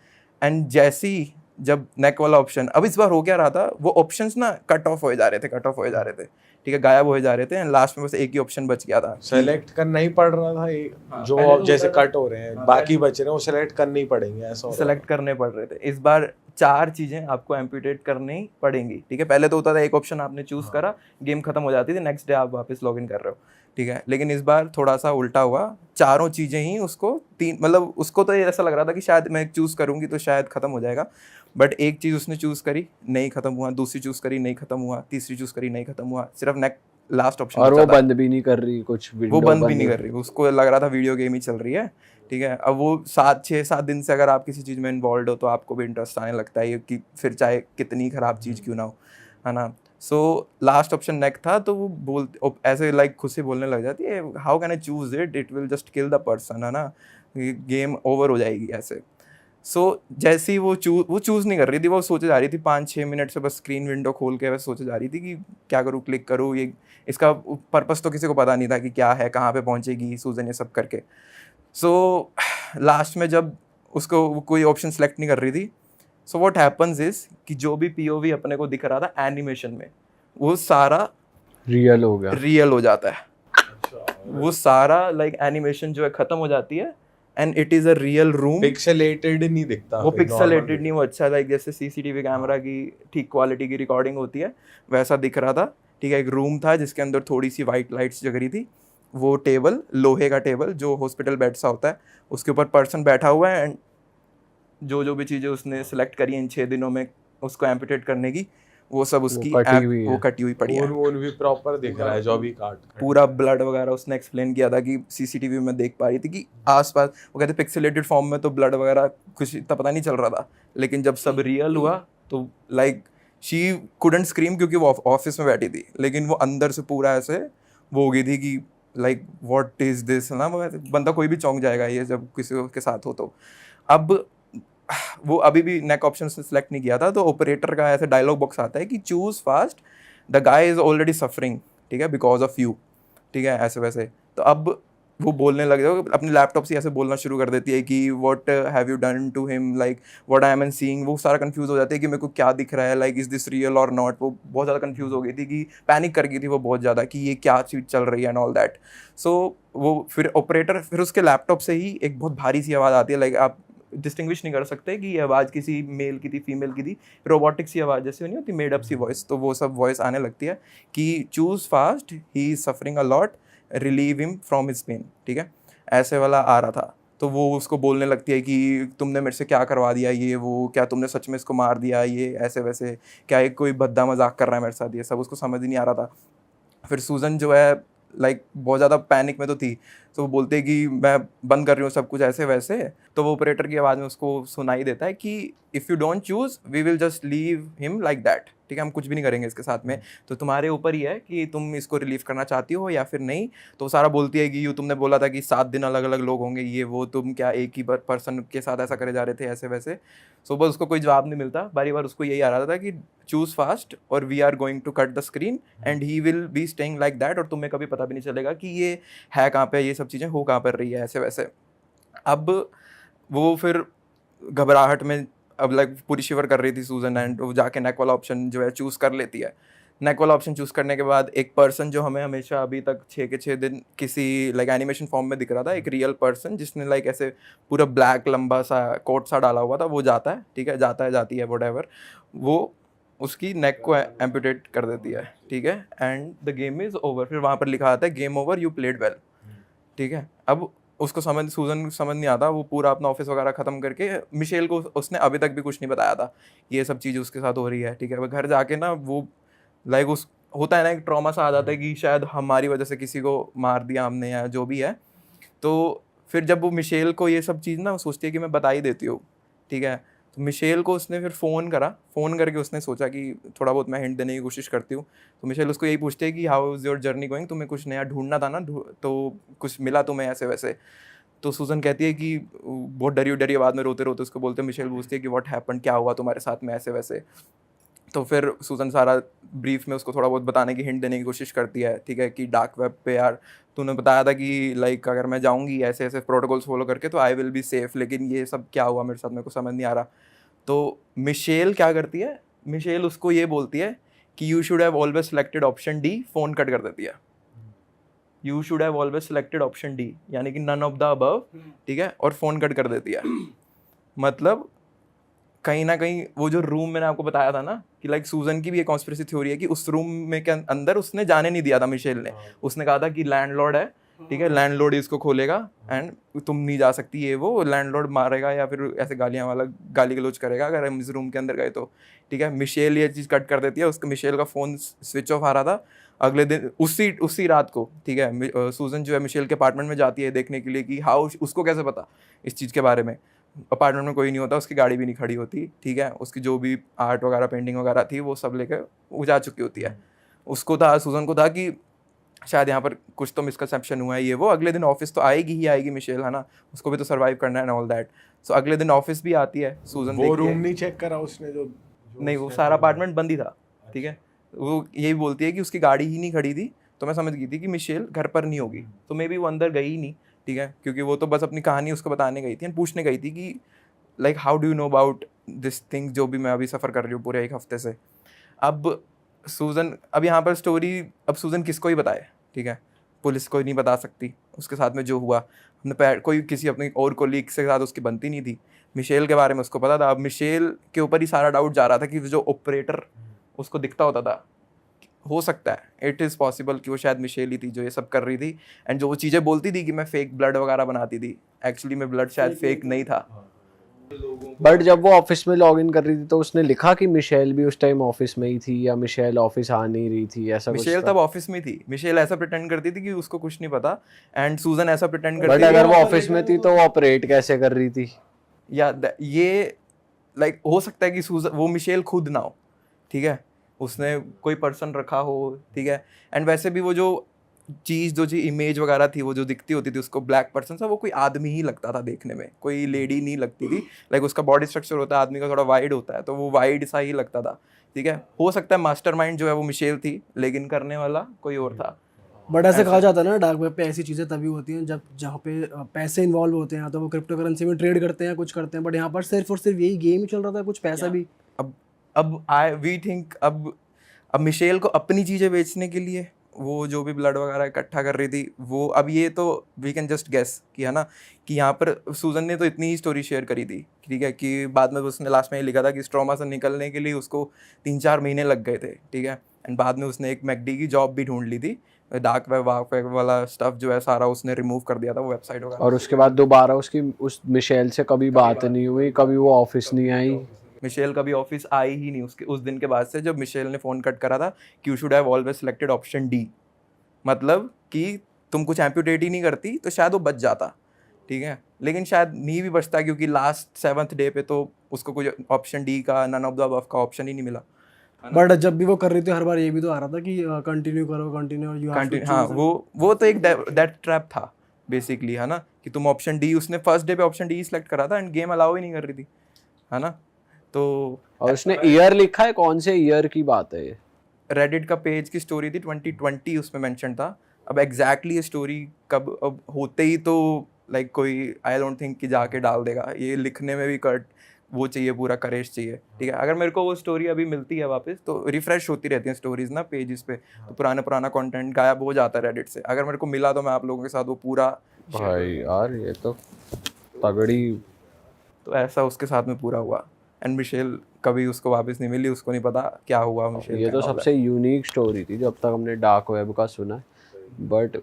एंड जैसे ही जब नेक वाला ऑप्शन, अब इस बार हो क्या रहा था, वो ऑप्शंस ना कट ऑफ हो जा रहे थे, ठीक है, गायब हो जा रहे थे, एंड लास्ट में बस एक ही ऑप्शन बच गया था। सेलेक्ट करना ही पड़ रहा था ये, जो पहले तो जैसे होता था- कट हो रहे हैं, बाकी बच रहे हैं, वो सेलेक्ट करने ही पड़ेंगे, ऐसा हो रहा सेलेक्ट करने पड़ रहे थे। इस बार 4 चीज़ें आपको एम्पूटेट करनी ही पड़ेंगी, ठीक है। पहले तो होता था एक ऑप्शन आपने चूज़ करा, गेम खत्म हो जाती थी, नेक्स्ट डे आप वापस लॉग इन कर रहे हो, ठीक है। लेकिन इस बार थोड़ा सा उल्टा हुआ, 4 चीज़ें ही उसको 3, मतलब उसको तो ऐसा लग रहा था कि शायद मैं चूज़ करूँगी तो शायद खत्म हो जाएगा, बट एक चीज़ उसने चूज़ करी, नहीं खत्म हुआ, दूसरी चूज़ करी, नहीं खत्म हुआ, तीसरी चूज़ करी, नहीं खत्म हुआ, सिर्फ नेक लास्ट ऑप्शन। और वो बंद भी नहीं कर रही, कुछ वो बंद भी नहीं कर रही, उसको लग रहा था वीडियो गेम ही चल रही है, ठीक है। अब वो 6-7 दिन से अगर आप किसी चीज़ में इन्वॉल्व हो तो आपको भी इंटरेस्ट आने लगता है कि फिर चाहे कितनी ख़राब चीज़ क्यों ना हो, है ना। सो लास्ट ऑप्शन नेक था, तो वो ऐसे लाइक खुद से बोलने लग जाती है, how can I choose it will just kill the person, है ना, गेम ओवर हो जाएगी ऐसे। सो जैसे ही वो चूज़ नहीं कर रही थी, वो सोचे जा रही थी 5-6 मिनट से, बस स्क्रीन विंडो खोल के बस सोचे जा रही थी कि क्या करूँ, क्लिक करूँ, ये इसका पर्पस तो किसी को पता नहीं था कि क्या है, कहाँ पे पहुँचेगी सूजन, ये सब करके। सो लास्ट में जब उसको कोई ऑप्शन सेलेक्ट नहीं कर रही थी, सो व्हाट हैपन्स इज कि जो भी पीओवी अपने को दिख रहा था एनिमेशन में, वो सारा रियल हो गया। रियल हो जाता है, वो सारा लाइक एनिमेशन जो है खत्म हो जाती है and it is a real room. Pixelated नहीं दिखता, वो एक पिक्सेलेटेड normal नहीं, वो अच्छा लाइक जैसे सीसीटीवी कैमरा की ठीक क्वालिटी की रिकॉर्डिंग होती है वैसा दिख रहा था। ठीक है, एक रूम था जिसके अंदर थोड़ी सी वाइट लाइट्स जग रही थी। वो टेबल, लोहे का टेबल जो हॉस्पिटल बेड सा होता है, उसके ऊपर पर्सन बैठा हुआ है एंड जो जो भी चीज़ें उसने सेलेक्ट करी इन 6 दिनों में उसको एम्पुटेट करने की, वो सब उसकी कटी हुई है। वो कटी हुई पड़ी है। खून वून भी प्रॉपर दिख रहा है जो अभी काट पूरा ब्लड वगैरह उसने एक्सप्लेन किया था कि सीसीटीवी में देख पा रही थी कि आसपास, वो कहते पिक्सेलेटेड फॉर्म में तो ब्लड वगैरह कुछ इतना पता नहीं चल रहा था, लेकिन जब सब रियल हुआ तो लाइक शी कुडंट स्क्रीम क्योंकि वो ऑफिस में बैठी थी, लेकिन वो अंदर से पूरा ऐसे वो हो गई थी कि लाइक व्हाट इज दिस ना, वो बंदा कोई भी चौंक जाएगा ये जब किसी के साथ हो तो। अब वो अभी भी नेक ऑप्शन से सिलेक्ट नहीं किया था, तो ऑपरेटर का ऐसे डायलॉग बॉक्स आता है कि choose fast, the guy is already suffering, ठीक है, बिकॉज ऑफ यू, ठीक है, ऐसे वैसे। तो अब वो बोलने लग जाओ, अपने लैपटॉप से ऐसे बोलना शुरू कर देती है कि what have you done to him, like what I am seeing. वो सारा कंफ्यूज हो जाती है कि मेरे को क्या दिख रहा है, लाइक इज दिस रियल और नॉट। वो बहुत ज़्यादा कंफ्यूज हो गई थी, कि पैनिक कर गई थी वो बहुत ज़्यादा कि ये क्या चीज़ चल रही है एंड ऑल दैट। सो वो फिर ऑपरेटर, फिर उसके लैपटॉप से ही एक बहुत भारी सी आवाज़ आती है, लाइक आप डिस्टिंग्विश नहीं कर सकते कि ये आवाज़ किसी मेल की थी, फीमेल की थी, रोबोटिक सी आवाज़ जैसे नहीं होती, मेड अप सी वॉइस। तो वो सब वॉइस आने लगती है कि choose fast, he is suffering a lot, relieve him from his pain, ठीक है, ऐसे वाला आ रहा था। तो वो उसको बोलने लगती है कि तुमने मेरे से क्या करवा दिया, ये वो, क्या तुमने सच में इसको मार दिया, ये ऐसे वैसे, क्या एक कोई भद्दा मजाक कर रहा है मेरे साथ, ये सब उसको समझ ही नहीं आ रहा था। फिर सूजन जो है लाइक बहुत ज़्यादा पैनिक में तो थी, तो वो बोलते हैं कि मैं बंद कर रही हूँ सब कुछ ऐसे वैसे। तो वो ऑपरेटर की आवाज़ में उसको सुनाई देता है कि if you don't choose we will just leave him like that, ठीक है, हम कुछ भी नहीं करेंगे इसके साथ में, तो तुम्हारे ऊपर ही है कि तुम इसको रिलीव करना चाहती हो या फिर नहीं। तो सारा बोलती है कि यू तुमने बोला था कि 7 दिन अलग अलग लोग होंगे, ये वो, तुम क्या एक ही पर्सन के साथ ऐसा करे जा रहे थे, ऐसे वैसे। सो बस उसको कोई जवाब नहीं मिलता, बारी बार उसको यही आ रहा था कि चूज़ फास्ट और we are going to cut the screen and he will be staying like that, और तुम्हें कभी पता भी नहीं चलेगा कि ये है कहाँ पे, ये सब चीज़ें हो कहाँ पर रही है, ऐसे वैसे। अब वो फिर घबराहट में अब लाइक पूरी शिवर कर रही थी सूजन, एंड वो जाके नेक वाला ऑप्शन जो है चूज़ कर लेती है। नेक वाला ऑप्शन चूज़ करने के बाद एक पर्सन जो हमें हमेशा अभी तक 6 के 6 दिन किसी लाइक एनिमेशन फॉर्म में दिख रहा था, एक रियल पर्सन जिसने लाइक ऐसे पूरा ब्लैक लंबा सा कोट सा डाला हुआ था, वो जाता है, ठीक है, जाता है जाती है व्हाटएवर, वो उसकी नेक को एम्पुटेट कर देती है, ठीक है, and the game is over. फिर वहाँ पर लिखा आता है game over, you played well, ठीक है। अब उसको सूजन समझ नहीं आता, वो पूरा अपना ऑफिस वगैरह ख़त्म करके, मिशेल को उसने अभी तक भी कुछ नहीं बताया था ये सब चीज़ें उसके साथ हो रही है, ठीक है। वो घर जाके ना वो लाइक उस होता है ना, एक ट्रॉमा सा आ जाता है कि शायद हमारी वजह से किसी को मार दिया हमने या जो भी है। तो फिर जब वो मिशेल को ये सब चीज़ ना सोचती है कि मैं बता ही देती हूँ, ठीक है, तो मिशेल को उसने फिर फ़ोन करा, फ़ोन करके उसने सोचा कि थोड़ा बहुत मैं हिंट देने की कोशिश करती हूँ। तो मिशेल उसको यही पूछते हैं कि how is your journey going, तुम्हें कुछ नया ढूंढना था ना, तो कुछ मिला तुम्हें ऐसे वैसे। तो सूजन कहती है कि बहुत डरी डरी आवाज़ में रोते रोते उसको बोलते हैं, मिशेल पूछती है कि व्हाट हैपन, क्या हुआ तुम्हारे साथ में, ऐसे वैसे। तो फिर सूजन सारा ब्रीफ में उसको थोड़ा बहुत बताने की हिंट देने की कोशिश करती है, ठीक है, कि डार्क वेब पे यार तूने बताया था कि लाइक अगर मैं जाऊंगी ऐसे ऐसे प्रोटोकॉल्स फॉलो करके तो आई विल बी सेफ, लेकिन ये सब क्या हुआ मेरे साथ, मेरे को समझ नहीं आ रहा। तो मिशेल क्या करती है, मिशेल उसको ये बोलती है कि you should have always selected option D, phone cut कर देती है। You should have always selected option D, यानी कि नन ऑफ द अबव, ठीक है, और फ़ोन कट कर देती है। मतलब कहीं ना कहीं वो जो रूम मैंने आपको बताया था ना कि लाइक सूजन की भी एक कॉन्स्पिरेसी थ्योरी है कि उस रूम में के अंदर उसने जाने नहीं दिया था मिशेल ने। उसने कहा था कि लैंडलॉर्ड है, ठीक है, लैंडलॉर्ड इसको खोलेगा एंड तुम नहीं जा सकती, ये वो लैंडलॉर्ड मारेगा या फिर ऐसे गालियाँ वाला गाली गलौज करेगा अगर हम इस रूम के अंदर गए तो, ठीक है। मिशेल ये चीज़ कट कर देती है, उसका मिशेल का फ़ोन स्विच ऑफ आ रहा था। अगले दिन उसी रात को, ठीक है, सूजन जो है मिशेल के अपार्टमेंट में जाती है देखने के लिए कि हाउ, उसको कैसे पता इस चीज़ के बारे में। अपार्टमेंट में कोई नहीं होता, उसकी गाड़ी भी नहीं खड़ी होती, ठीक है, उसकी जो भी आर्ट वगैरह पेंटिंग वगैरह थी वो सब लेकर वो जा चुकी होती है। उसको था, सूजन को था कि शायद यहाँ पर कुछ तो मिसकंसेप्शन हुआ है, ये वो। अगले दिन ऑफिस तो आएगी ही आएगी मिशेल, है ना, उसको भी तो सर्वाइव करना है एंड ऑल दैट। सो अगले दिन ऑफिस भी आती है सूजन, वो रूम नहीं चेक करा उसने जो नहीं, वो सारा अपार्टमेंट बंद ही था, ठीक है। वो यही बोलती है कि उसकी गाड़ी ही नहीं खड़ी थी, तो मैं समझ गई थी कि मिशेल घर पर नहीं होगी, तो मे बी वो अंदर गई ही नहीं, ठीक है, क्योंकि वो तो बस अपनी कहानी उसको बताने गई थी एंड पूछने गई थी कि like how do you know about this thing जो भी मैं अभी सफ़र कर रही हूँ पूरे 1 हफ्ते से। अब सूजन, अब यहाँ पर स्टोरी, अब सूजन किसको ही बताए, ठीक है, पुलिस को नहीं बता सकती उसके साथ में जो हुआ। कोई किसी अपनी और कोलीग के साथ उसकी बनती नहीं थी। मिशेल के बारे में उसको पता था। अब मिशेल के ऊपर ही सारा डाउट जा रहा था कि जो ऑपरेटर उसको दिखता होता था, हो सकता है इट इज़ पॉसिबल कि वो शायद मिशेल ही थी जो ये सब कर रही थी। एंड जो वो चीज़ें बोलती थी कि मैं फेक ब्लड वगैरह बनाती थी, एक्चुअली में ब्लड शायद फेक नहीं था। बट जब वो ऑफिस में लॉग इन कर रही थी तो उसने लिखा कि मिशेल भी उस टाइम ऑफिस में ही थी, या मिशेल ऑफिस आ नहीं रही थी, ऐसा कुछ मिशेल था? तब ऑफिस में थी। मिशेल ऐसा प्रिटेंड करती थी कि उसको कुछ नहीं पता, एंड सूजन ऐसा प्रिटेंड बट करती थी। अगर वो ऑफिस में थी तो वो ऑपरेट कैसे कर रही थी? या ये लाइक हो सकता है कि सूजन, वो मिशेल खुद ना हो, ठीक है, उसने कोई पर्सन रखा हो, ठीक है। एंड वैसे भी वो जो चीज़ इमेज वगैरह थी, वो जो दिखती होती थी उसको ब्लैक पर्सन सा, वो कोई आदमी ही लगता था देखने में, कोई लेडी नहीं लगती थी। लाइक उसका बॉडी स्ट्रक्चर होता है आदमी का, थोड़ा वाइड होता है, तो वो वाइड सा ही लगता था, ठीक है। हो सकता है मास्टरमाइंड जो है वो मिशेल थी, लेकिन करने वाला कोई और था। बट ऐसे कहा जाता है ना, डार्क वेब पे ऐसी चीज़ें तभी होती हैं जब जहाँ पे पैसे इन्वॉल्व होते हैं, तो वो क्रिप्टो करेंसी में ट्रेड करते हैं, कुछ करते हैं। बट यहाँ पर सिर्फ और सिर्फ यही गेम ही चल रहा था, कुछ पैसा भी। अब आई वी थिंक अब मिशेल को अपनी चीज़ें बेचने के लिए वो जो भी ब्लड वगैरह इकट्ठा कर रही थी वो, अब ये तो वी कैन जस्ट गेस कि है ना, कि यहाँ पर सूजन ने तो इतनी ही स्टोरी शेयर करी थी, ठीक है, कि बाद में उसने लास्ट में ये लिखा था कि स्ट्रोमा से निकलने के लिए उसको 3-4 महीने लग गए थे, ठीक है। एंड बाद में उसने एक मैकडी की जॉब भी ढूंढ ली थी। डार्क वेब वाला स्टफ जो है सारा उसने रिमूव कर दिया था, वो वेबसाइट वगैरह। और उसके बाद दोबारा उसकी उस मिशेल से कभी बात नहीं हुई, कभी वो ऑफिस नहीं आई? मिशेल कभी ऑफिस आई ही नहीं उसके उस दिन के बाद से, जब मिशेल ने फ़ोन कट करा था कि you should have always selected option D, मतलब कि तुम कुछ एम्प्यूटेट ही नहीं करती तो शायद वो बच जाता, ठीक है। लेकिन शायद नहीं भी बचता, क्योंकि लास्ट 7th डे पे तो उसको कोई ऑप्शन डी का, नन ऑफ द अबव का ऑप्शन ही नहीं मिला। बट जब भी वो कर रही थी हर बार ये भी तो आ रहा था कि कंटिन्यू करो, कंटिन्यू, यू हैव टू। हाँ, वो तो एक दैट ट्रैप था बेसिकली, है ना, कि तुम ऑप्शन डी, उसने फर्स्ट डे पे ऑप्शन डी सेलेक्ट करा था एंड गेम अलाउ ही नहीं कर रही थी, है ना। तो और उसने ईयर लिखा है, कौन से ईयर की बात है ये? रेडिट का पेज की स्टोरी थी 2020, उसमें मेंशन था। अब एग्जैक्टली ये स्टोरी कब, अब होते ही तो लाइक कोई आई डोंट थिंक कि जाके डाल देगा, ये लिखने में भी वो चाहिए, पूरा करेज चाहिए, ठीक है। अगर मेरे को वो स्टोरी अभी मिलती है वापस, तो रिफ्रेश होती रहती हैं स्टोरीज ना पेजेस पे, तो पुराना कंटेंट गायब हो जाता है रेडिट से। अगर मेरे को मिला तो मैं आप लोगों के साथ वो पूरा भाई यार ये तो तगड़ी। तो ऐसा उसके साथ में पूरा हुआ। एंड मिशेल कभी उसको वापस नहीं मिली, उसको नहीं पता क्या हुआ मिशेल। ये तो सबसे यूनिक स्टोरी थी जो अब तक हमने डार्क वेब का सुना है। बट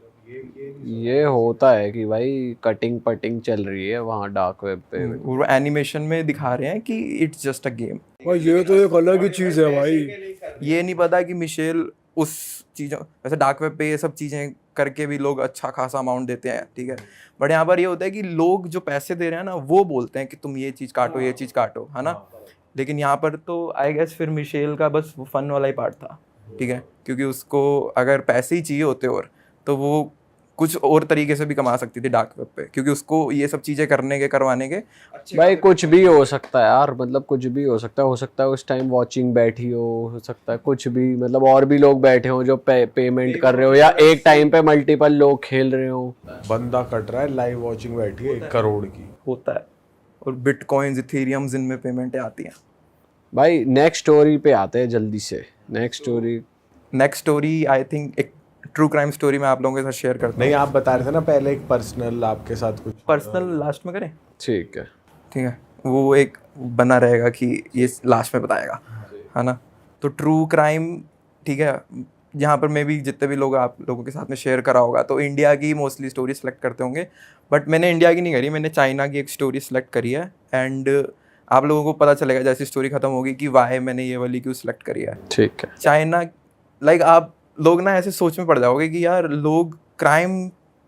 ये होता है कि भाई कटिंग पटिंग चल रही है वहाँ डार्क वेब पे। वो एनिमेशन में दिखा रहे हैं कि इट्स जस्ट अ गेम। भाई ये तो एक अलग ही चीज़ है भाई। ये नहीं पता कि मिशेल उस चीज़ों, वैसे डार्क वेब पे ये सब चीज़ें करके भी लोग अच्छा खासा अमाउंट देते हैं, ठीक है। बट यहाँ पर ये होता है कि लोग जो पैसे दे रहे हैं ना, वो बोलते हैं कि तुम ये चीज़ काटो, ये चीज़ काटो, है ना। लेकिन यहाँ पर तो आई गेस फिर मिशेल का बस वो फन वाला ही पार्ट था, ठीक है, क्योंकि उसको अगर पैसे ही चाहिए होते और तो वो कुछ और तरीके से भी कमा सकती थी डार्क वेब पे, क्योंकि उसको ये सब चीज़ें करवाने के भाई कुछ भी हो सकता है यार, मतलब कुछ भी हो सकता है उस टाइम वॉचिंग बैठी हो सकता है कुछ भी, मतलब और भी लोग बैठे हो जो पेमेंट कर रहे हो, या एक टाइम पे मल्टीपल लोग खेल रहे हो। बंदा कट रहा है, लाइव वॉचिंग बैठी है 1 करोड़ की। होता है। और बिटकॉइंस, इथेरियम्स, इनमें पेमेंटें आती हैं। भाई नेक्स्ट स्टोरी पे आते हैं जल्दी से। नेक्स्ट स्टोरी आई थिंक एक ट्रू क्राइम स्टोरी मैं आप लोगों के साथ शेयर करता हूँ। नहीं, आप बता रहे थे ना पहले एक पर्सनल आपके साथ कुछ। पर्सनल लास्ट में करें, ठीक है। ठीक है, वो एक बना रहेगा कि ये लास्ट में बताएगा, है ना। तो ट्रू क्राइम, ठीक है, यहाँ पर मैं भी जितने भी लोग आप लोगों के साथ में शेयर करा होगा तो इंडिया की मोस्टली स्टोरी सेलेक्ट करते होंगे, बट मैंने इंडिया की नहीं करी, मैंने चाइना की एक स्टोरी सेलेक्ट करी है। एंड आप लोगों को पता चलेगा जैसी स्टोरी खत्म होगी कि वाई मैंने ये वाली क्यों सेलेक्ट करी है। ठीक है। चाइना, लाइक आप लोग ना ऐसे सोच में पड़ जाओगे कि यार लोग क्राइम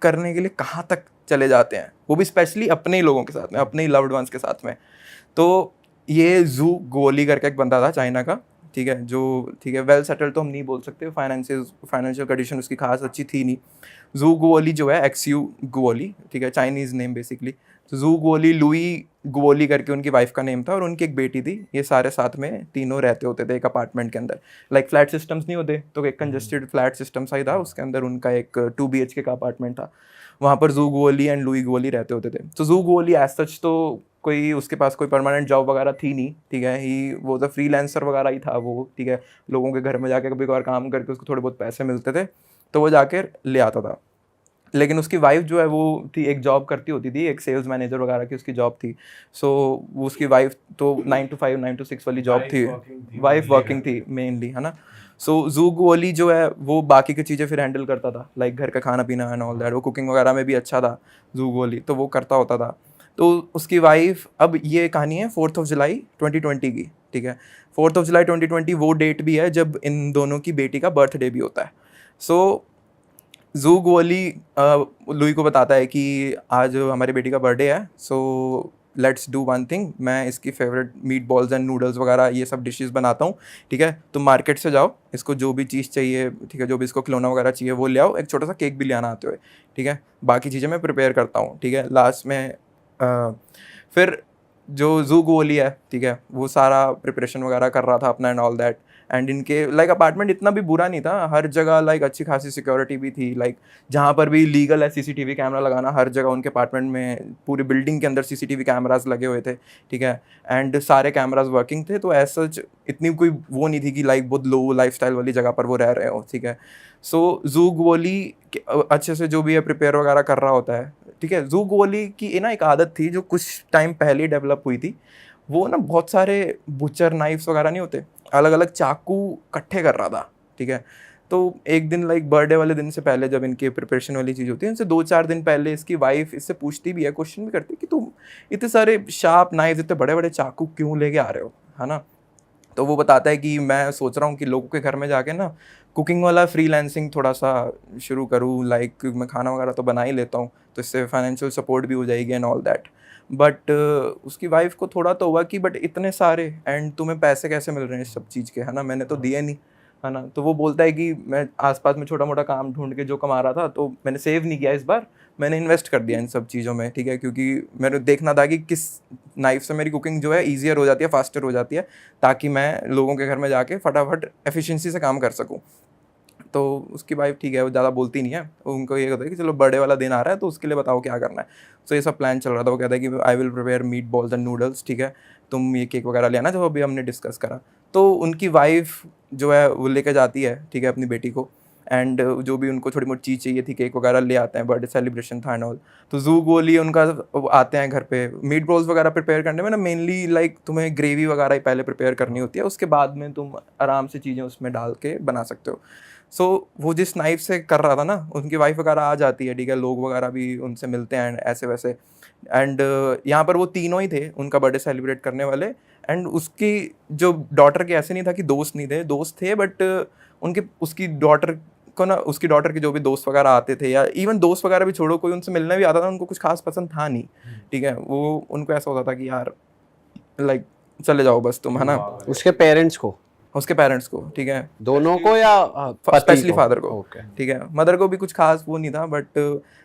करने के लिए कहाँ तक चले जाते हैं, वो भी स्पेशली अपने ही लोगों के साथ में, अपने ही लव्ड वंस के साथ में। तो ये जू गुओली करके एक बंदा था चाइना का, ठीक है, जो ठीक है वेल सेटल्ड तो हम नहीं बोल सकते, फाइनेंशियल कंडीशन उसकी खास अच्छी थी नहीं। जू गुओली जो है, XU गुओली, ठीक है, चाइनीज़ नेम बेसिकली। तो जू गुओली, लुई गुओली करके उनकी वाइफ का नेम था, और उनकी एक बेटी थी। ये सारे साथ में तीनों रहते होते थे एक अपार्टमेंट के अंदर। लाइक फ्लैट सिस्टम्स नहीं होते, तो एक कंजेस्टेड फ्लैट सिस्टम सा ही था, उसके अंदर उनका एक 2 BHK का अपार्टमेंट था। वहाँ पर जू गुओली एंड लुई गुओली रहते होते थे। तो जू गुओली एज सच तो कोई उसके पास कोई परमानेंट जॉब वगैरह थी नहीं, ठीक है, वो तो फ्रीलांसर वगैरह ही था वो, ठीक है, लोगों के घर में जाके कभी कभार काम करके उसको थोड़े बहुत पैसे मिलते थे, तो वो जाकर ले आता था। लेकिन उसकी वाइफ जो है वो थी, एक जॉब करती होती थी, एक सेल्स मैनेजर वगैरह की उसकी जॉब थी। सो वो उसकी वाइफ तो 9 to 5 9 to 6 वाली जॉब थी, वाइफ वर्किंग थी मेनली, है ना। सो जूग वोली जो है वो बाकी की चीज़ें फिर हैंडल करता था, लाइक घर का खाना पीना एंड ऑल दैट। वो कुकिंग वगैरह में भी अच्छा था जूग वोली, तो वो करता होता था। तो उसकी वाइफ, अब ये कहानी है 4th of July 2020 की, ठीक है। 4th of July 2020 वो डेट भी है जब इन दोनों की बेटी का बर्थडे भी होता है। सो जूग वोली लुई को बताता है कि आज हमारी बेटी का बर्थडे है, so let's do one thing, मैं इसकी favourite meat balls and noodles वगैरह ये सब डिशेस बनाता हूँ, ठीक है। तुम मार्केट से जाओ, इसको जो भी चीज़ चाहिए, ठीक है, जो भी इसको खिलौना वगैरह चाहिए वो ले आओ, एक छोटा सा केक भी ले आना आते हुए, ठीक है। बाकी चीज़ें मैं प्रिपेयर करता हूँ, ठीक है। लास्ट में फिर जो जूग वोली है, ठीक है, वो सारा प्रिपरेशन वगैरह कर रहा था अपना एंड ऑल दैट। एंड इनके लाइक अपार्टमेंट इतना भी बुरा नहीं था, हर जगह लाइक अच्छी खासी सिक्योरिटी भी थी, लाइक जहाँ पर भी लीगल है सीसीटीवी कैमरा लगाना, हर जगह उनके अपार्टमेंट में पूरी बिल्डिंग के अंदर सीसीटीवी कैमरास लगे हुए थे, ठीक है। एंड सारे कैमरास वर्किंग थे, तो ऐसा इतनी कोई वो नहीं थी कि लाइक बहुत लो लाइफस्टाइल वाली जगह पर वो रह रहे हो, ठीक है। सो जूग वोली अच्छे से जो भी है प्रिपेयर वगैरह कर रहा होता है, ठीक है। जूग वोली की ना एक आदत थी जो कुछ टाइम पहले ही डेवलप हुई थी, वो ना बहुत सारे बुचर नाइफ्स वगैरह नहीं होते, अलग अलग चाकू इकट्ठे कर रहा था, ठीक है। तो एक दिन लाइक बर्थडे वाले दिन से पहले जब इनकी प्रिपरेशन वाली चीज़ होती है, उनसे 2-4 दिन पहले इसकी वाइफ इससे पूछती भी है, क्वेश्चन भी करती है कि तुम इतने सारे शार्प नाइफ, इतने बड़े बड़े चाकू क्यों लेके आ रहे हो, है ना। तो वो बताता है कि मैं सोच रहा हूँ कि लोगों के घर में जाके ना कुकिंग वाला फ्रीलांसिंग थोड़ा सा शुरू करूँ, लाइक मैं खाना वगैरह तो बना ही लेता हूँ, तो इससे फाइनेंशियल सपोर्ट भी हो जाएगी एंड ऑल दैट। बट उसकी वाइफ को थोड़ा तो हुआ कि बट इतने सारे एंड तुम्हें पैसे कैसे मिल रहे हैं इस सब चीज़ के, है ना, मैंने तो दिए नहीं, है ना। तो वो बोलता है कि मैं आसपास में छोटा मोटा काम ढूंढ के जो कमा रहा था, तो मैंने सेव नहीं किया इस बार, मैंने इन्वेस्ट कर दिया इन सब चीज़ों में, ठीक है, क्योंकि मैंने देखना था कि किस नाइफ से मेरी कुकिंग जो है ईजियर हो जाती है, फास्टर हो जाती है, ताकि मैं लोगों के घर में जाके फटाफट एफिशिएंसी से काम कर सकूँ। तो उसकी वाइफ ठीक है, वो ज़्यादा बोलती नहीं है, उनको ये होता है कि चलो बर्थडे वाला दिन आ रहा है तो उसके लिए बताओ क्या करना है। तो ये सब प्लान चल रहा था। वो कहता है कि I will prepare meat balls and noodles, ठीक है, तुम ये केक वगैरह ले आना जो अभी हमने डिस्कस करा। तो उनकी वाइफ जो है वो लेकर जाती है, ठीक है, अपनी बेटी को, एंड जो भी उनको छोटी मोटी चीज़ चाहिए थी, केक वगैरह ले आते हैं, बर्थडे सेलिब्रेशन था एंड ऑल। तो जूग वोली उनका आते हैं घर पे। मीट बॉल्स वगैरह प्रिपेयर करने में ना मेनली लाइक तुम्हें ग्रेवी वगैरह ही पहले प्रिपेयर करनी होती है, उसके बाद में तुम आराम से चीज़ें उसमें डाल के बना सकते हो। सो वो जिस नाइफ से कर रहा था ना, उनकी वाइफ वगैरह आ जाती है, ठीक है, लोग वगैरह भी उनसे मिलते हैं ऐसे वैसे। एंड यहाँ पर वो तीनों ही थे उनका बर्थडे सेलिब्रेट करने वाले। एंड उसकी जो डॉटर के ऐसे नहीं था कि दोस्त नहीं थे, दोस्त थे, बट उनके उसकी डॉटर को ना, उसकी डॉटर के जो भी दोस्त वगैरह आते थे, या इवन दोस्त वगैरह भी छोड़ो, कोई उनसे मिलने भी आता था, उनको कुछ खास पसंद था नहीं, ठीक है। वो उनको ऐसा होता था कि यार लाइक चले जाओ बस तुम, है ना, उसके पेरेंट्स को, उसके पेरेंट्स को, ठीक है, दोनों को या पति स्पेशली को? फादर को, ओके। ठीक है। मदर को भी कुछ खास वो नहीं था, बट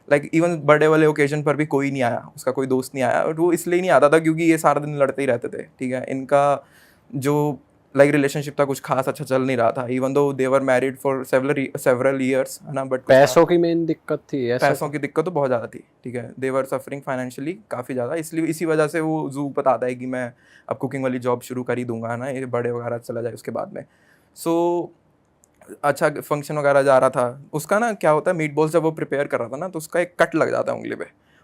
लाइक इवन बर्थडे वाले ओकेजन पर भी कोई नहीं आया, उसका कोई दोस्त नहीं आया। और वो इसलिए नहीं आता था क्योंकि ये सारा दिन लड़ते ही रहते थे, ठीक है। इनका जो लाइक रिलेशनशिप था कुछ खास अच्छा चल नहीं रहा था, even though they were married for several years, है ना, बट पैसों की मेन दिक्कत थी ऐसा? पैसों की दिक्कत तो बहुत ज़्यादा थी, ठीक है, दे वर सफरिंग फाइनेंशियली काफ़ी ज़्यादा, इसलिए इसी वजह से वो जू बताता है कि मैं अब कुकिंग वाली जॉब शुरू कर ही दूंगा, है ना, ये बर्थडे वगैरह चला जाए उसके बाद में। सो अच्छा फंक्शन वगैरह जा रहा था उसका ना, क्या होता है मीट बॉल्स जब वो प्रिपेयर कर रहा था ना, तो उसका एक कट लग जाता है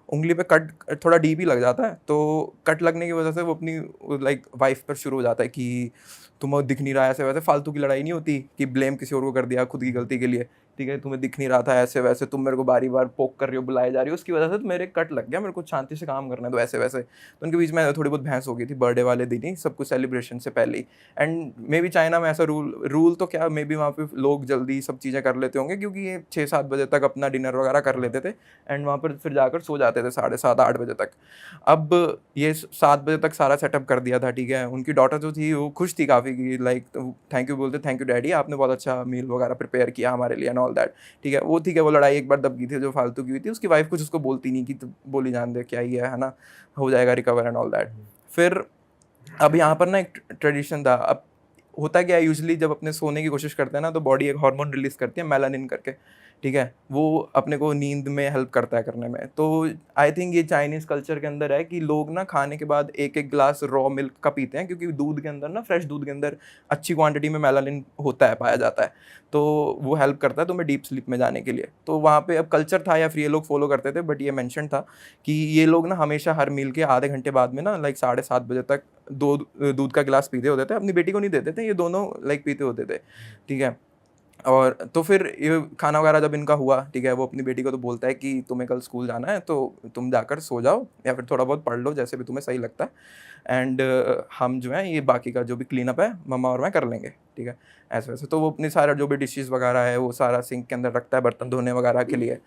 उंगली पे कट थोड़ा डीप ही लग जाता है। तो कट लगने की वजह से वो अपनी लाइक वाइफ पर शुरू हो जाता है कि तुम्हें दिख नहीं रहा है, ऐसे वैसे फालतू की लड़ाई नहीं होती कि ब्लेम किसी और को कर दिया खुद की गलती के लिए, ठीक है, तुम्हें दिख नहीं रहा था, ऐसे वैसे तुम मेरे को बारी बार पोक कर रही हो, बुलाए जा रही हो, उसकी वजह से तो मेरे कट लग गया, मेरे को शांति से काम करना है, तो ऐसे वैसे। तो उनके बीच में थोड़ी बहुत बहस हो गई थी बर्थडे वाले दिन ही, सब कुछ सेलिब्रेशन से पहले ही। एंड मे बी चाइना में ऐसा रूल तो क्या, मे बी वहाँ पे लोग जल्दी सब चीज़ें कर लेते होंगे, क्योंकि ये 6-7 बजे तक अपना डिनर वगैरह कर लेते थे एंड वहाँ पर फिर जाकर सो जाते थे 7:30-8 बजे तक। अब ये 7 बजे तक सारा सेटअप कर दिया था, ठीक है। उनकी डॉटर जो थी वो खुश थी काफ़ी कि लाइक थैंक यू बोलते, थैंक यू डैडी, आपने बहुत अच्छा मील वगैरह प्रिपेयर किया हमारे लिए एंड ऑल दैट, ठीक है। वो ठीक है, वो लड़ाई एक बार दब गई थी जो फालतू की हुई थी, उसकी वाइफ कुछ उसको बोलती नहीं कि तो बोली जान दे क्या ही है ना, हो जाएगा रिकवर एंड ऑल दैट। फिर अब यहाँ पर ना एक ट्रेडिशन था। अब होता क्या है, यूजुअली जब अपने सोने की कोशिश करते हैं ना, तो बॉडी एक हार्मोन रिलीज करती है मेलानिन करके, ठीक है, वो अपने को नींद में हेल्प करता है करने में। तो आई थिंक ये चाइनीज़ कल्चर के अंदर है कि लोग ना खाने के बाद एक एक ग्लास रॉ मिल्क का पीते हैं, क्योंकि दूध के अंदर ना, फ्रेश दूध के अंदर अच्छी क्वांटिटी में मेलानिन होता है, पाया जाता है, तो वो हेल्प करता है तुम्हें डीप स्लीप में जाने के लिए। तो वहाँ पे अब कल्चर था या फिर ये लोग फॉलो करते थे, बट ये मेंशन था कि ये लोग ना हमेशा हर मील के आधे घंटे बाद में ना, लाइक 7:30 बजे तक दूध का गिलास पीते होते थे। अपनी बेटी को नहीं देते थे, ये दोनों लाइक पीते होते थे, ठीक है। और तो फिर ये खाना वगैरह जब इनका हुआ, ठीक है, वो अपनी बेटी को तो बोलता है कि तुम्हें कल स्कूल जाना है, तो तुम जाकर सो जाओ या फिर थोड़ा बहुत पढ़ लो, जैसे भी तुम्हें सही लगता है, एंड हम जो है ये बाकी का जो भी क्लीन अप है मम्मा और मैं कर लेंगे, ठीक है, ऐसे वैसे। तो वो अपनी सारा जो भी डिशेज़ वगैरह है वो सारा सिंक के अंदर रखता है बर्तन धोने वगैरह के लिए।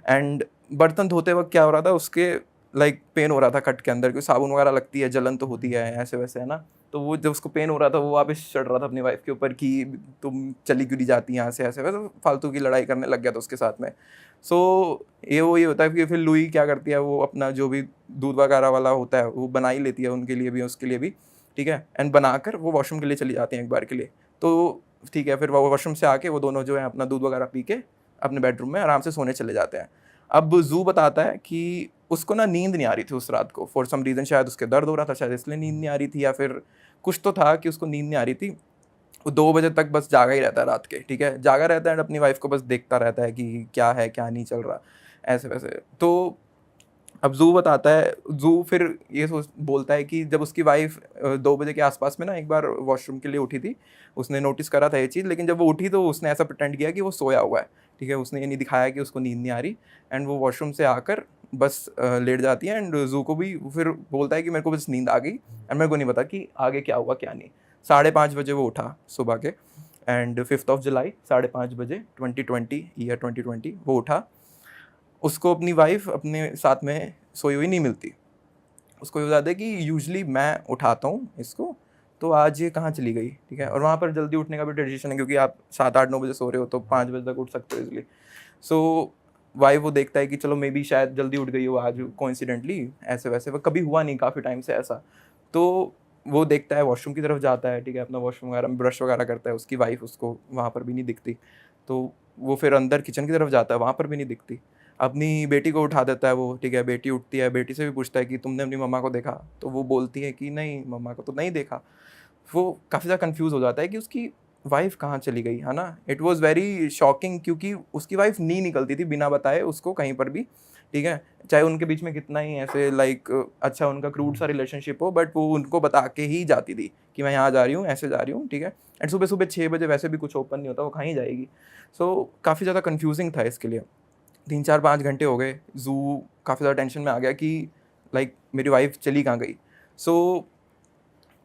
एंड बर्तन धोते वक्त क्या हो रहा था, उसके लाइक पेन हो रहा था कट के अंदर, क्योंकि साबुन वगैरह लगती है, जलन तो होती है, ऐसे वैसे, है ना। तो वो जब उसको पेन हो रहा था, वो वापस चढ़ रहा था अपनी वाइफ के ऊपर कि तुम चली क्यों नहीं जाती यहाँ से, ऐसे वैसे फालतू की लड़ाई करने लग गया था उसके साथ में। सो ये होता है कि फिर लुई क्या करती है, वो अपना जो भी दूध वगैरह वाला होता है वो बना ही लेती है उनके लिए भी, उसके लिए भी, ठीक है, एंड बनाकर वो वॉशरूम के लिए चली जाती हैं एक बार के लिए। तो ठीक है, फिर वो वॉशरूम से आके वो दोनों जो है अपना दूध वगैरह पी के अपने बेडरूम में आराम से सोने चले जाते हैं। अब जू बताता है कि उसको ना नींद नहीं आ रही थी उस रात को, फॉर सम रीज़न, शायद उसके दर्द हो रहा था, शायद इसलिए नींद नहीं आ रही थी, या फिर कुछ तो था कि उसको नींद नहीं आ रही थी। वो 2 बजे तक बस जागा ही रहता है रात के, ठीक है, जागा रहता है, अपनी वाइफ को बस देखता रहता है कि क्या है क्या नहीं चल रहा, ऐसे वैसे। तो अब जू बताता है, जू फिर ये सोच बोलता है कि जब उसकी वाइफ 2 बजे के आसपास में ना एक बार वॉशरूम के लिए उठी थी, उसने नोटिस करा था ये चीज़, लेकिन जब वो उठी तो उसने ऐसा प्रिटेंड किया कि वो सोया हुआ है, ठीक है, उसने ये नहीं दिखाया कि उसको नींद नहीं आ रही, एंड वो वॉशरूम से आकर बस लेट जाती है। एंड जू को भी फिर बोलता है कि मेरे को बस नींद आ गई, एंड मेरे को नहीं पता कि आगे क्या हुआ क्या नहीं। 5:30 बजे वो उठा सुबह के, एंड 5 जुलाई 5:30 बजे 2020 वो उठा। उसको अपनी वाइफ अपने साथ में सोई हुई नहीं मिलती। उसको ये बताते कि यूजुअली मैं उठाता हूँ इसको, तो आज ये कहाँ चली गई, ठीक है। और वहाँ पर जल्दी उठने का भी ट्रेडिशन है, क्योंकि आप 7-8-9 बजे सो रहे हो तो 5 बजे तक उठ सकते हो इजली। सो वाइफ वो देखता है कि चलो मे बी शायद जल्दी उठ गई हो आज कोइंसिडेंटली, ऐसे वैसे, वो कभी हुआ नहीं काफ़ी टाइम से ऐसा। तो वो देखता है, वॉशरूम की तरफ जाता है, ठीक है, अपना वॉशरूम वगैरह में ब्रश वगैरह करता है, उसकी वाइफ उसको वहाँ पर भी नहीं दिखती। तो वो फिर अंदर किचन की तरफ जाता है, वहाँ पर भी नहीं दिखती। अपनी बेटी को उठा देता है वो, ठीक है, बेटी उठती है, बेटी से भी पूछता है कि तुमने अपनी मम्मा को देखा, तो वो बोलती है कि नहीं, मम्मा को तो नहीं देखा। वो काफ़ी ज़्यादा कंफ्यूज हो जाता है कि उसकी वाइफ कहाँ चली गई, है ना। इट वाज वेरी शॉकिंग, क्योंकि उसकी वाइफ नहीं निकलती थी बिना बताए उसको कहीं पर भी, ठीक है, चाहे उनके बीच में कितना ही ऐसे लाइक अच्छा उनका क्रूड सा रिलेशनशिप हो, बट वो उनको बता के ही जाती थी कि मैं यहाँ जा रही हूँ, ऐसे जा रही हूँ, ठीक है। एंड सुबह सुबह 6 बजे वैसे भी कुछ ओपन नहीं होता, वो कहाँ ही जाएगी। सो काफ़ी ज़्यादा कन्फ्यूजिंग था इसके लिए। 3-4-5 घंटे हो गए, जू काफ़ी ज़्यादा टेंशन में आ गया कि लाइक मेरी वाइफ चली कहाँ गई। सो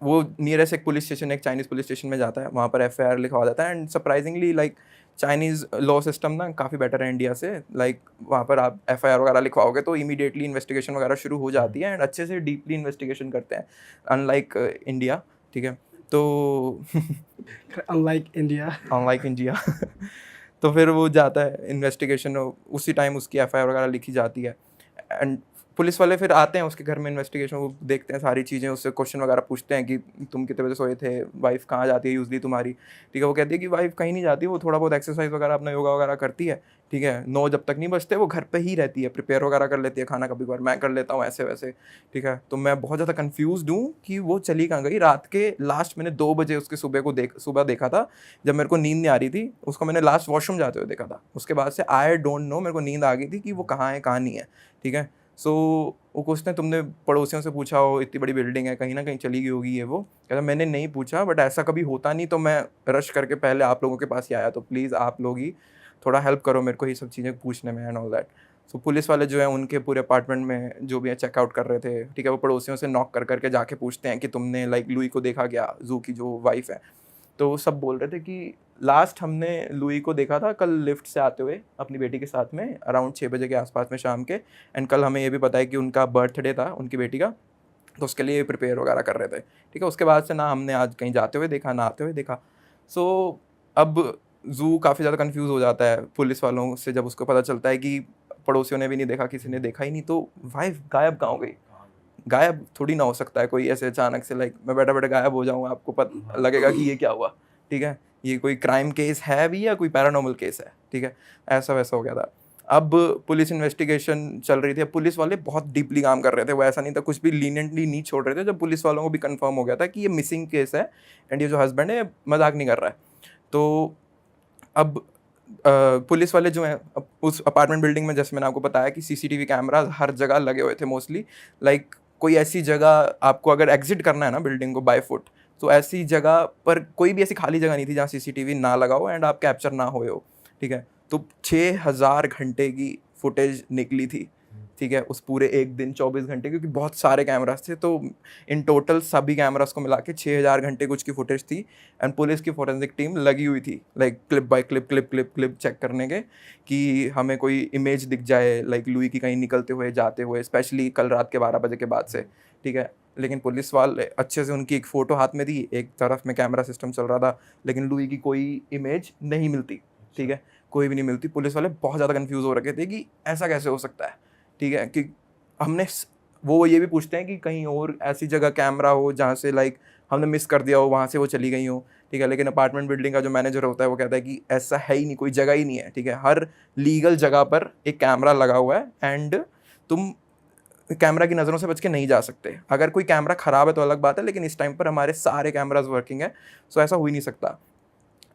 वो नियरेस्ट एक पुलिस स्टेशन, एक चाइनीज़ पुलिस स्टेशन में जाता है, वहाँ पर FIR लिखवा देता है। And surprisingly like Chinese law system ना काफ़ी बेटर है इंडिया से। लाइक वहाँ पर आप FIR वगैरह लिखवाओगे तो इमीडिएटली इन्वेस्टिगेशन वगैरह शुरू हो जाती है, एंड अच्छे से डीपली इन्वेस्टिगेशन करते हैं, अनलाइक इंडिया, ठीक है। तो अनलाइक इंडिया। अनलाइक इंडिया तो फिर वो जाता है इन्वेस्टिगेशन, उसी टाइम उसकी FIR वगैरह लिखी जाती है। एंड पुलिस वाले फिर आते हैं उसके घर में इन्वेस्टिगेशन, वो देखते हैं सारी चीज़ें, उससे क्वेश्चन वगैरह पूछते हैं कि तुम कितने बजे सोए थे, वाइफ कहाँ जाती है यूजली तुम्हारी, ठीक है। वो कहती है कि वाइफ कहीं नहीं जाती, वो थोड़ा बहुत एक्सरसाइज वगैरह अपना योगा वगैरह करती है, ठीक है, 9 जब तक नहीं बजते वो घर पे ही रहती है, प्रिपेयर वगैरह कर लेती है खाना, कभी कभार मैं कर लेता हूँ, ऐसे वैसे, ठीक है। तो मैं बहुत ज़्यादा कन्फ्यूज़ हूँ कि वो चली कहाँ गई। रात के लास्ट मैंने 2 बजे उसके सुबह देखा था, जब मेरे को नींद नहीं आ रही थी, उसको मैंने लास्ट वॉशरूम जाते हुए देखा था। उसके बाद से आई डोंट नो, मेरे को नींद आ गई थी कि वो कहाँ है कहाँ नहीं है, ठीक है। सो वो पूछते हैं तुमने पड़ोसियों से पूछा हो, इतनी बड़ी बिल्डिंग है, कहीं ना कहीं चली गई होगी ये वो। कहता मैंने नहीं पूछा, बट ऐसा कभी होता नहीं तो मैं रश करके पहले आप लोगों के पास ही आया, तो प्लीज़ आप लोग ही थोड़ा हेल्प करो मेरे को ये सब चीज़ें पूछने में and all that. So police वाले जो है उनके पूरे अपार्टमेंट में जो भी है चेकआउट कर रहे थे, ठीक है, वो पड़ोसियों से नॉक कर करके जाके पूछते हैं कि तुमने लाइक लुई को देखा क्या, जू की जो वाइफ है। तो सब बोल रहे थे कि लास्ट हमने लुई को देखा था कल लिफ्ट से आते हुए अपनी बेटी के साथ में अराउंड 6 बजे के आसपास में शाम के। एंड कल हमें ये भी पता है कि उनका बर्थडे था उनकी बेटी का, तो उसके लिए प्रिपेयर वगैरह कर रहे थे, ठीक है। उसके बाद से ना हमने आज कहीं जाते हुए देखा ना आते हुए देखा। सो अब जू काफ़ी ज़्यादा कंफ्यूज हो जाता है पुलिस वालों से जब उसको पता चलता है कि पड़ोसियों ने भी नहीं देखा, किसी ने देखा ही नहीं, तो वाइफ गायब कहाँ हो गई। गायब थोड़ी ना हो सकता है कोई ऐसे अचानक से, लाइक मैं बैठा बैठा गायब हो जाऊँ, आपको पता लगेगा कि ये क्या हुआ, ठीक है। ये कोई क्राइम केस है भी या कोई पैरानॉर्मल केस है, ठीक है, ऐसा वैसा हो गया था। अब पुलिस इन्वेस्टिगेशन चल रही थी, अब पुलिस वाले बहुत डीपली काम कर रहे थे, वो ऐसा नहीं था, कुछ भी लीनियंटली नहीं छोड़ रहे थे, जब पुलिस वालों को भी कंफर्म हो गया था कि ये मिसिंग केस है एंड ये जो हस्बैंड है मजाक नहीं कर रहा है। तो अब पुलिस वाले जो हैं, उस अपार्टमेंट बिल्डिंग में जैसे मैंने आपको बताया कि सीसीटीवी कैमराज हर जगह लगे हुए थे मोस्टली, लाइक कोई ऐसी जगह आपको अगर एग्जिट करना है ना बिल्डिंग को बाय फुट, तो ऐसी जगह पर कोई भी ऐसी खाली जगह नहीं थी जहाँ सीसीटीवी ना लगा हो एंड आप कैप्चर ना हुए हो, ठीक है। तो 6000 घंटे की फुटेज निकली थी, ठीक है, उस पूरे एक दिन 24 घंटे, क्योंकि बहुत सारे कैमरास थे, तो इन टोटल सभी कैमरास को मिला के 6000 घंटे कुछ की फुटेज थी एंड पुलिस की फोरेंसिक टीम लगी हुई थी, like clip by clip check करने के कि हमें कोई इमेज दिख जाए लाइक लुई की कहीं निकलते हुए जाते हुए, स्पेशली कल रात के 12 बजे के बाद से, ठीक है। लेकिन पुलिस वाले अच्छे से, उनकी एक फ़ोटो हाथ में थी, एक तरफ में कैमरा सिस्टम चल रहा था, लेकिन लुई की कोई इमेज नहीं मिलती, ठीक है, कोई भी नहीं मिलती। पुलिस वाले बहुत ज़्यादा कंफ्यूज हो रखे थे कि ऐसा कैसे हो सकता है, ठीक है, कि हमने वो ये भी पूछते हैं कि कहीं और ऐसी जगह कैमरा हो जहाँ से लाइक हमने मिस कर दिया हो, वहाँ से वो चली गई हो, ठीक है। लेकिन अपार्टमेंट बिल्डिंग का जो मैनेजर होता है वो कहता है कि ऐसा है ही नहीं, कोई जगह ही नहीं है, ठीक है, हर लीगल जगह पर एक कैमरा लगा हुआ है एंड तुम कैमरा की नज़रों से बच के नहीं जा सकते। अगर कोई कैमरा ख़राब है तो अलग बात है, लेकिन इस टाइम पर हमारे सारे कैमराज वर्किंग है, सो ऐसा हो ही नहीं सकता।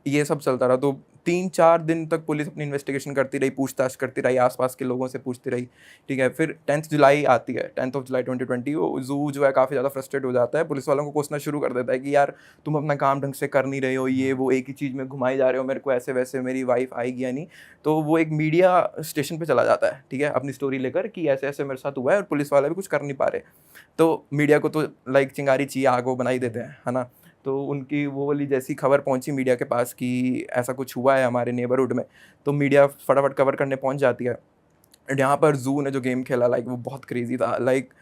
ये सब चलता रहा, तो 3-4 दिन तक पुलिस अपनी इन्वेस्टिगेशन करती रही, पूछताछ करती रही, आसपास के लोगों से पूछती रही, ठीक है। फिर 10 जुलाई आती है, 10 जुलाई 2020, वो जू जो है काफ़ी ज़्यादा फ्रस्ट्रेट हो जाता है, पुलिस वालों को कोसना शुरू कर देता है कि यार तुम अपना काम ढंग से कर नहीं रहे हो, ये वो एक ही चीज़ में घुमाई जा रहे हो मेरे को, ऐसे वैसे मेरी वाइफ आएगी या नहीं। तो वो एक मीडिया स्टेशन पर चला जाता है, ठीक है, अपनी स्टोरी लेकर कि ऐसे ऐसे मेरे साथ हुआ है, और पुलिस वाले भी कुछ कर नहीं पा रहे। तो मीडिया को तो लाइक चिंगारी चाहिए, आग वो बनाई देते हैं, है ना। तो उनकी वो वाली जैसी खबर पहुंची मीडिया के पास कि ऐसा कुछ हुआ है हमारे नेबरहुड में, तो मीडिया फटाफट कवर करने पहुंच जाती है। एंड यहाँ पर जू ने जो गेम खेला लाइक वो बहुत क्रेजी था, लाइक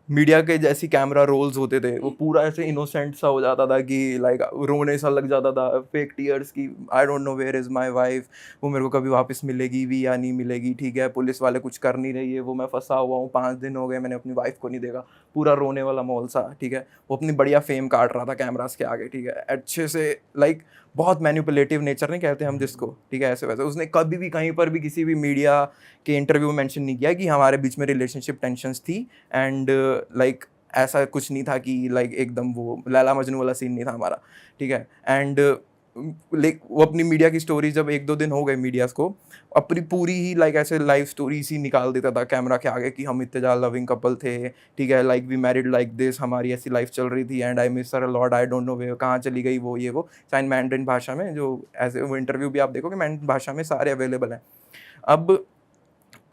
मीडिया के जैसी कैमरा रोल्स होते थे, वो पूरा ऐसे इनोसेंट सा हो जाता था कि लाइक रोने सा लग जाता था, फेक टीयर्स की, I don't know where is my wife, वो मेरे को कभी वापस मिलेगी भी या नहीं मिलेगी, ठीक है, पुलिस वाले कुछ कर नहीं रही है, वो मैं फंसा हुआ हूँ, 5 दिन हो गए मैंने अपनी वाइफ को नहीं देखा, पूरा रोने वाला माहौल सा, ठीक है। वो अपनी बढ़िया फेम काट रहा था कैमरास के आगे, ठीक है, अच्छे से, लाइक बहुत मैनिपुलेटिव नेचर नहीं कहते हम जिसको, ठीक है, ऐसे वैसे। उसने कभी भी कहीं पर भी किसी भी मीडिया के इंटरव्यू में मेंशन नहीं किया कि हमारे बीच में रिलेशनशिप टेंशन्स थी एंड लाइक ऐसा कुछ नहीं था कि लाइक एकदम वो लैला मजनू वाला सीन नहीं था हमारा, ठीक है। एंड लाइक वो अपनी मीडिया की स्टोरी जब 1-2 दिन हो गए मीडियाज़ को, अपनी पूरी ही लाइक ऐसे लाइव स्टोरी सी निकाल देता था कैमरा के आगे कि हम इतने ज़्यादा लविंग कपल थे, ठीक है, like we married like this, हमारी ऐसी लाइफ चल रही थी and I miss her a lot, I don't know वे कहाँ चली गई वो ये वो, साइन मैंड्रिन भाषा में, जो ऐसे वो इंटरव्यू भी आप देखोगे मैंड्रिन भाषा में सारे अवेलेबल हैं।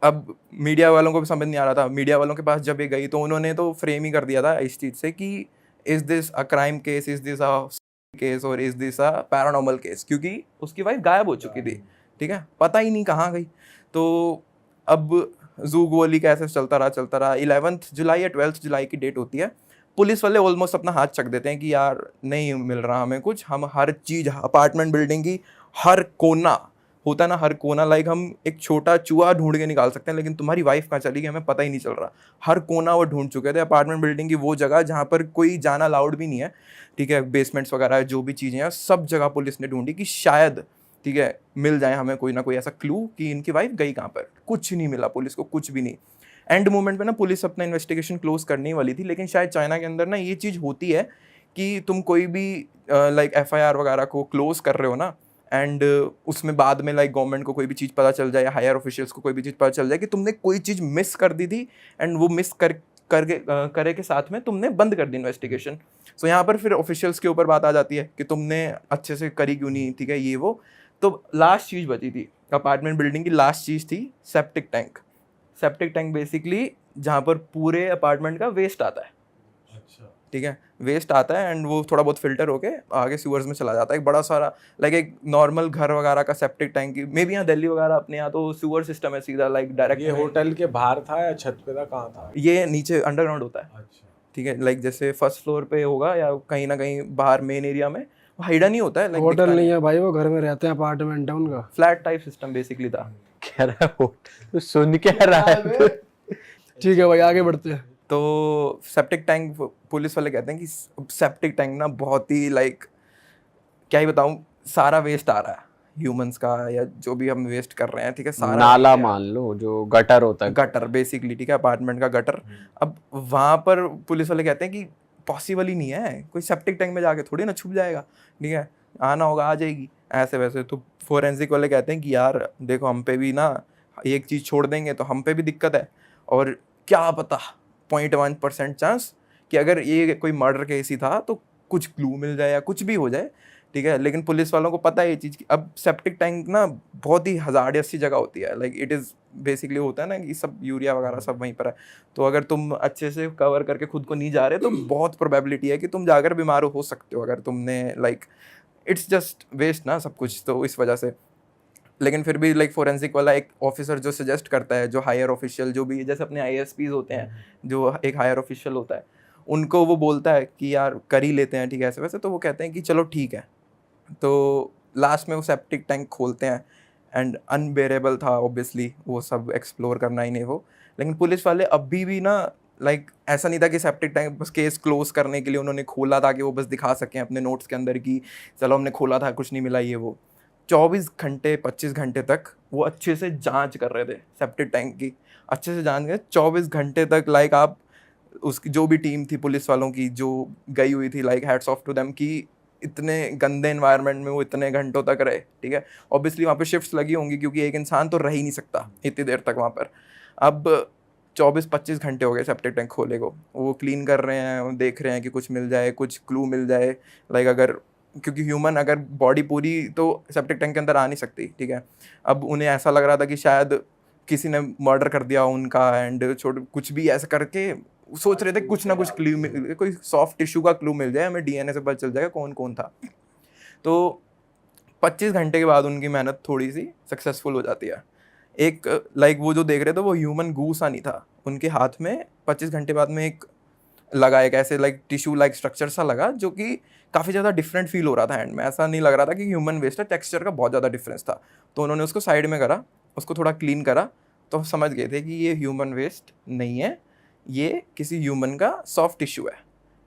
अब मीडिया वालों को भी समझ नहीं आ रहा था, मीडिया वालों के पास जब ये गई तो उन्होंने तो फ्रेम ही कर दिया था इस चीज़ से कि is this a crime case, is this a case और is this a paranormal case, क्योंकि उसकी वाइफ गायब हो चुकी थी, ठीक है, पता ही नहीं कहाँ गई। तो अब जू गोली का ऐसे चलता रहा 11 जुलाई या 12 जुलाई की डेट होती है, पुलिस वाले ऑलमोस्ट अपना हाथ चक देते हैं कि यार नहीं मिल रहा हमें कुछ, हम हर चीज़ अपार्टमेंट बिल्डिंग की हर कोना होता है ना, हर कोना, लाइक हम एक छोटा चूहा ढूंढ के निकाल सकते हैं, लेकिन तुम्हारी वाइफ कहाँ चली गई हमें पता ही नहीं चल रहा। हर कोना वो ढूंढ चुके थे, अपार्टमेंट बिल्डिंग की वो जगह जहाँ पर कोई जाना अलाउड भी नहीं है, ठीक है, बेसमेंट्स वगैरह जो भी चीज़ें हैं सब जगह पुलिस ने ढूंढी कि शायद, ठीक है, मिल जाए हमें कोई ना कोई ऐसा क्लू कि इनकी वाइफ गई कहाँ पर। कुछ नहीं मिला पुलिस को, कुछ भी नहीं। एंड मोमेंट पे ना पुलिस अपना इन्वेस्टिगेशन क्लोज करने वाली थी, लेकिन शायद चाइना के अंदर ना ये चीज़ होती है कि तुम कोई भी लाइक FIR वगैरह को क्लोज कर रहे हो ना, एंड उसमें बाद में लाइक गवर्नमेंट को कोई भी चीज़ पता चल जाए या हायर ऑफिशियल्स को कोई भी चीज़ पता चल जाए कि तुमने कोई चीज़ मिस कर दी थी एंड वो मिस करे के साथ में तुमने बंद कर दी इन्वेस्टिगेशन। सो यहाँ पर फिर ऑफिशियल्स के ऊपर बात आ जाती है कि तुमने अच्छे से करी क्यों नहीं, ठीक है, ये वो। तो लास्ट चीज़ बची थी अपार्टमेंट बिल्डिंग की, लास्ट चीज़ थी septic tank. Septic tank basically जहाँ पर पूरे अपार्टमेंट का वेस्ट आता है, ठीक है, वेस्ट आता है एंड वो थोड़ा बहुत फिल्टर होके आगे सीवर्स में चला जाता है। एक बड़ा सारा लाइक एक नॉर्मल घर वगैरह का सेप्टिक टैंक, मे बी यहाँ दिल्ली वगैरह अपने यहाँ तो सीवर सिस्टम है सीधा, लाइक डायरेक्ट। ये होटल के बाहर था या छत पे था, कहाँ था? ये नीचे अंडरग्राउंड होता है, अच्छा, ठीक है, लाइक जैसे फर्स्ट फ्लोर पे होगा या कहीं ना कहीं बाहर मेन एरिया में, हाइडन ही होता है, लाइक होटल नहीं है भाई, वो घर में रहते हैं, अपार्टमेंट है उनका, फ्लैट टाइप सिस्टम बेसिकली था। कह रहा है तो सुन क्या रहा है। ठीक है भाई आगे बढ़ते हैं। तो सेप्टिक टैंक पुलिस वाले कहते हैं कि सेप्टिक टैंक ना बहुत ही लाइक क्या ही बताऊँ, सारा वेस्ट आ रहा है ह्यूमंस का, या जो भी हम वेस्ट कर रहे हैं, ठीक है, सारा नाला मान लो, जो गटर होता है। गटर बेसिकली, ठीक है, अपार्टमेंट का गटर। अब वहाँ पर पुलिस वाले कहते हैं कि पॉसिबल ही नहीं है, कोई सेप्टिक टैंक में जाके थोड़ी ना छुप जाएगा, ठीक है, आना होगा आ जाएगी ऐसे वैसे। तो फोरेंसिक वाले कहते हैं कि यार देखो, हम पे भी ना एक चीज़ छोड़ देंगे तो हम पे भी दिक्कत है, और क्या पता 0.1% चांस कि अगर ये कोई मर्डर केस ही था तो कुछ क्लू मिल जाए या कुछ भी हो जाए, ठीक है। लेकिन पुलिस वालों को पता है ये चीज़ की। अब सेप्टिक टैंक ना बहुत ही हज़ार्डियस सी जगह होती है, लाइक इट इज़ बेसिकली होता है ना कि सब यूरिया वगैरह सब वहीं पर है। तो अगर तुम अच्छे से कवर करके खुद को नहीं जा रहे तो बहुत प्रोबेबिलिटी है कि तुम जाकर बीमार हो सकते हो, अगर तुमने लाइक इट्स जस्ट वेस्ट ना सब कुछ, तो इस वजह से। लेकिन फिर भी लाइक फोरेंसिक वाला एक ऑफिसर जो सजेस्ट करता है, जो हायर ऑफिशियल जो भी जैसे अपने ISPs होते हैं, जो एक हायर ऑफिशियल होता है, उनको वो बोलता है कि यार कर ही लेते हैं, ठीक है, ऐसे वैसे। तो वो कहते हैं कि चलो ठीक है। तो लास्ट में वो सेप्टिक टैंक खोलते हैं, एंड अनबेरेबल था ऑब्वियसली वो सब एक्सप्लोर करना ही नहीं वो। लेकिन पुलिस वाले अभी भी ना लाइक ऐसा नहीं था कि सेप्टिक टैंक बस केस क्लोज करने के लिए उन्होंने खोला ताकि वो बस दिखा सकें अपने नोट्स के अंदर कि चलो हमने खोला था, कुछ नहीं मिला ये वो। 24 घंटे 25 घंटे तक वो अच्छे से जांच कर रहे थे सेप्टिक टैंक की, अच्छे से जांच कर 24 घंटे तक। लाइक आप उसकी जो भी टीम थी पुलिस वालों की जो गई हुई थी, like hats off to them कि इतने गंदे एनवायरनमेंट में वो इतने घंटों तक रहे, ठीक है। ऑब्वियसली वहाँ पे शिफ्ट्स लगी होंगी क्योंकि एक इंसान तो रह ही नहीं सकता इतनी देर तक वहाँ पर। अब 24-25 घंटे हो गए सेप्टिक टैंक खोले को, वो क्लीन कर रहे हैं, वो देख रहे हैं कि कुछ मिल जाए, कुछ क्लू मिल जाए। लाइक अगर क्योंकि ह्यूमन अगर बॉडी पूरी तो सेप्टिक टैंक के अंदर आ नहीं सकती, ठीक है। अब उन्हें ऐसा लग रहा था कि शायद किसी ने मर्डर कर दिया उनका, एंड छोटे कुछ भी ऐसा करके सोच रहे थे कुछ ना कुछ क्लू मिल, कोई सॉफ्ट टिश्यू का क्लू मिल जाए, हमें DNA से पता चल जाएगा कौन कौन था। तो 25 घंटे के बाद उनकी मेहनत थोड़ी सी सक्सेसफुल हो जाती है। एक लाइक वो जो देख रहे थे वो ह्यूमन गू सा नहीं था, उनके हाथ में 25 घंटे बाद में एक लगा, एक ऐसे लाइक टिश्यू लाइक स्ट्रक्चर सा लगा जो कि काफ़ी ज़्यादा डिफरेंट फील हो रहा था हैंड में। ऐसा नहीं लग रहा था कि ह्यूमन वेस्ट है, टेक्सचर का बहुत ज़्यादा डिफरेंस था। तो उन्होंने उसको साइड में करा, उसको थोड़ा क्लीन करा, तो समझ गए थे कि ये ह्यूमन वेस्ट नहीं है, ये किसी ह्यूमन का सॉफ्ट टिश्यू है,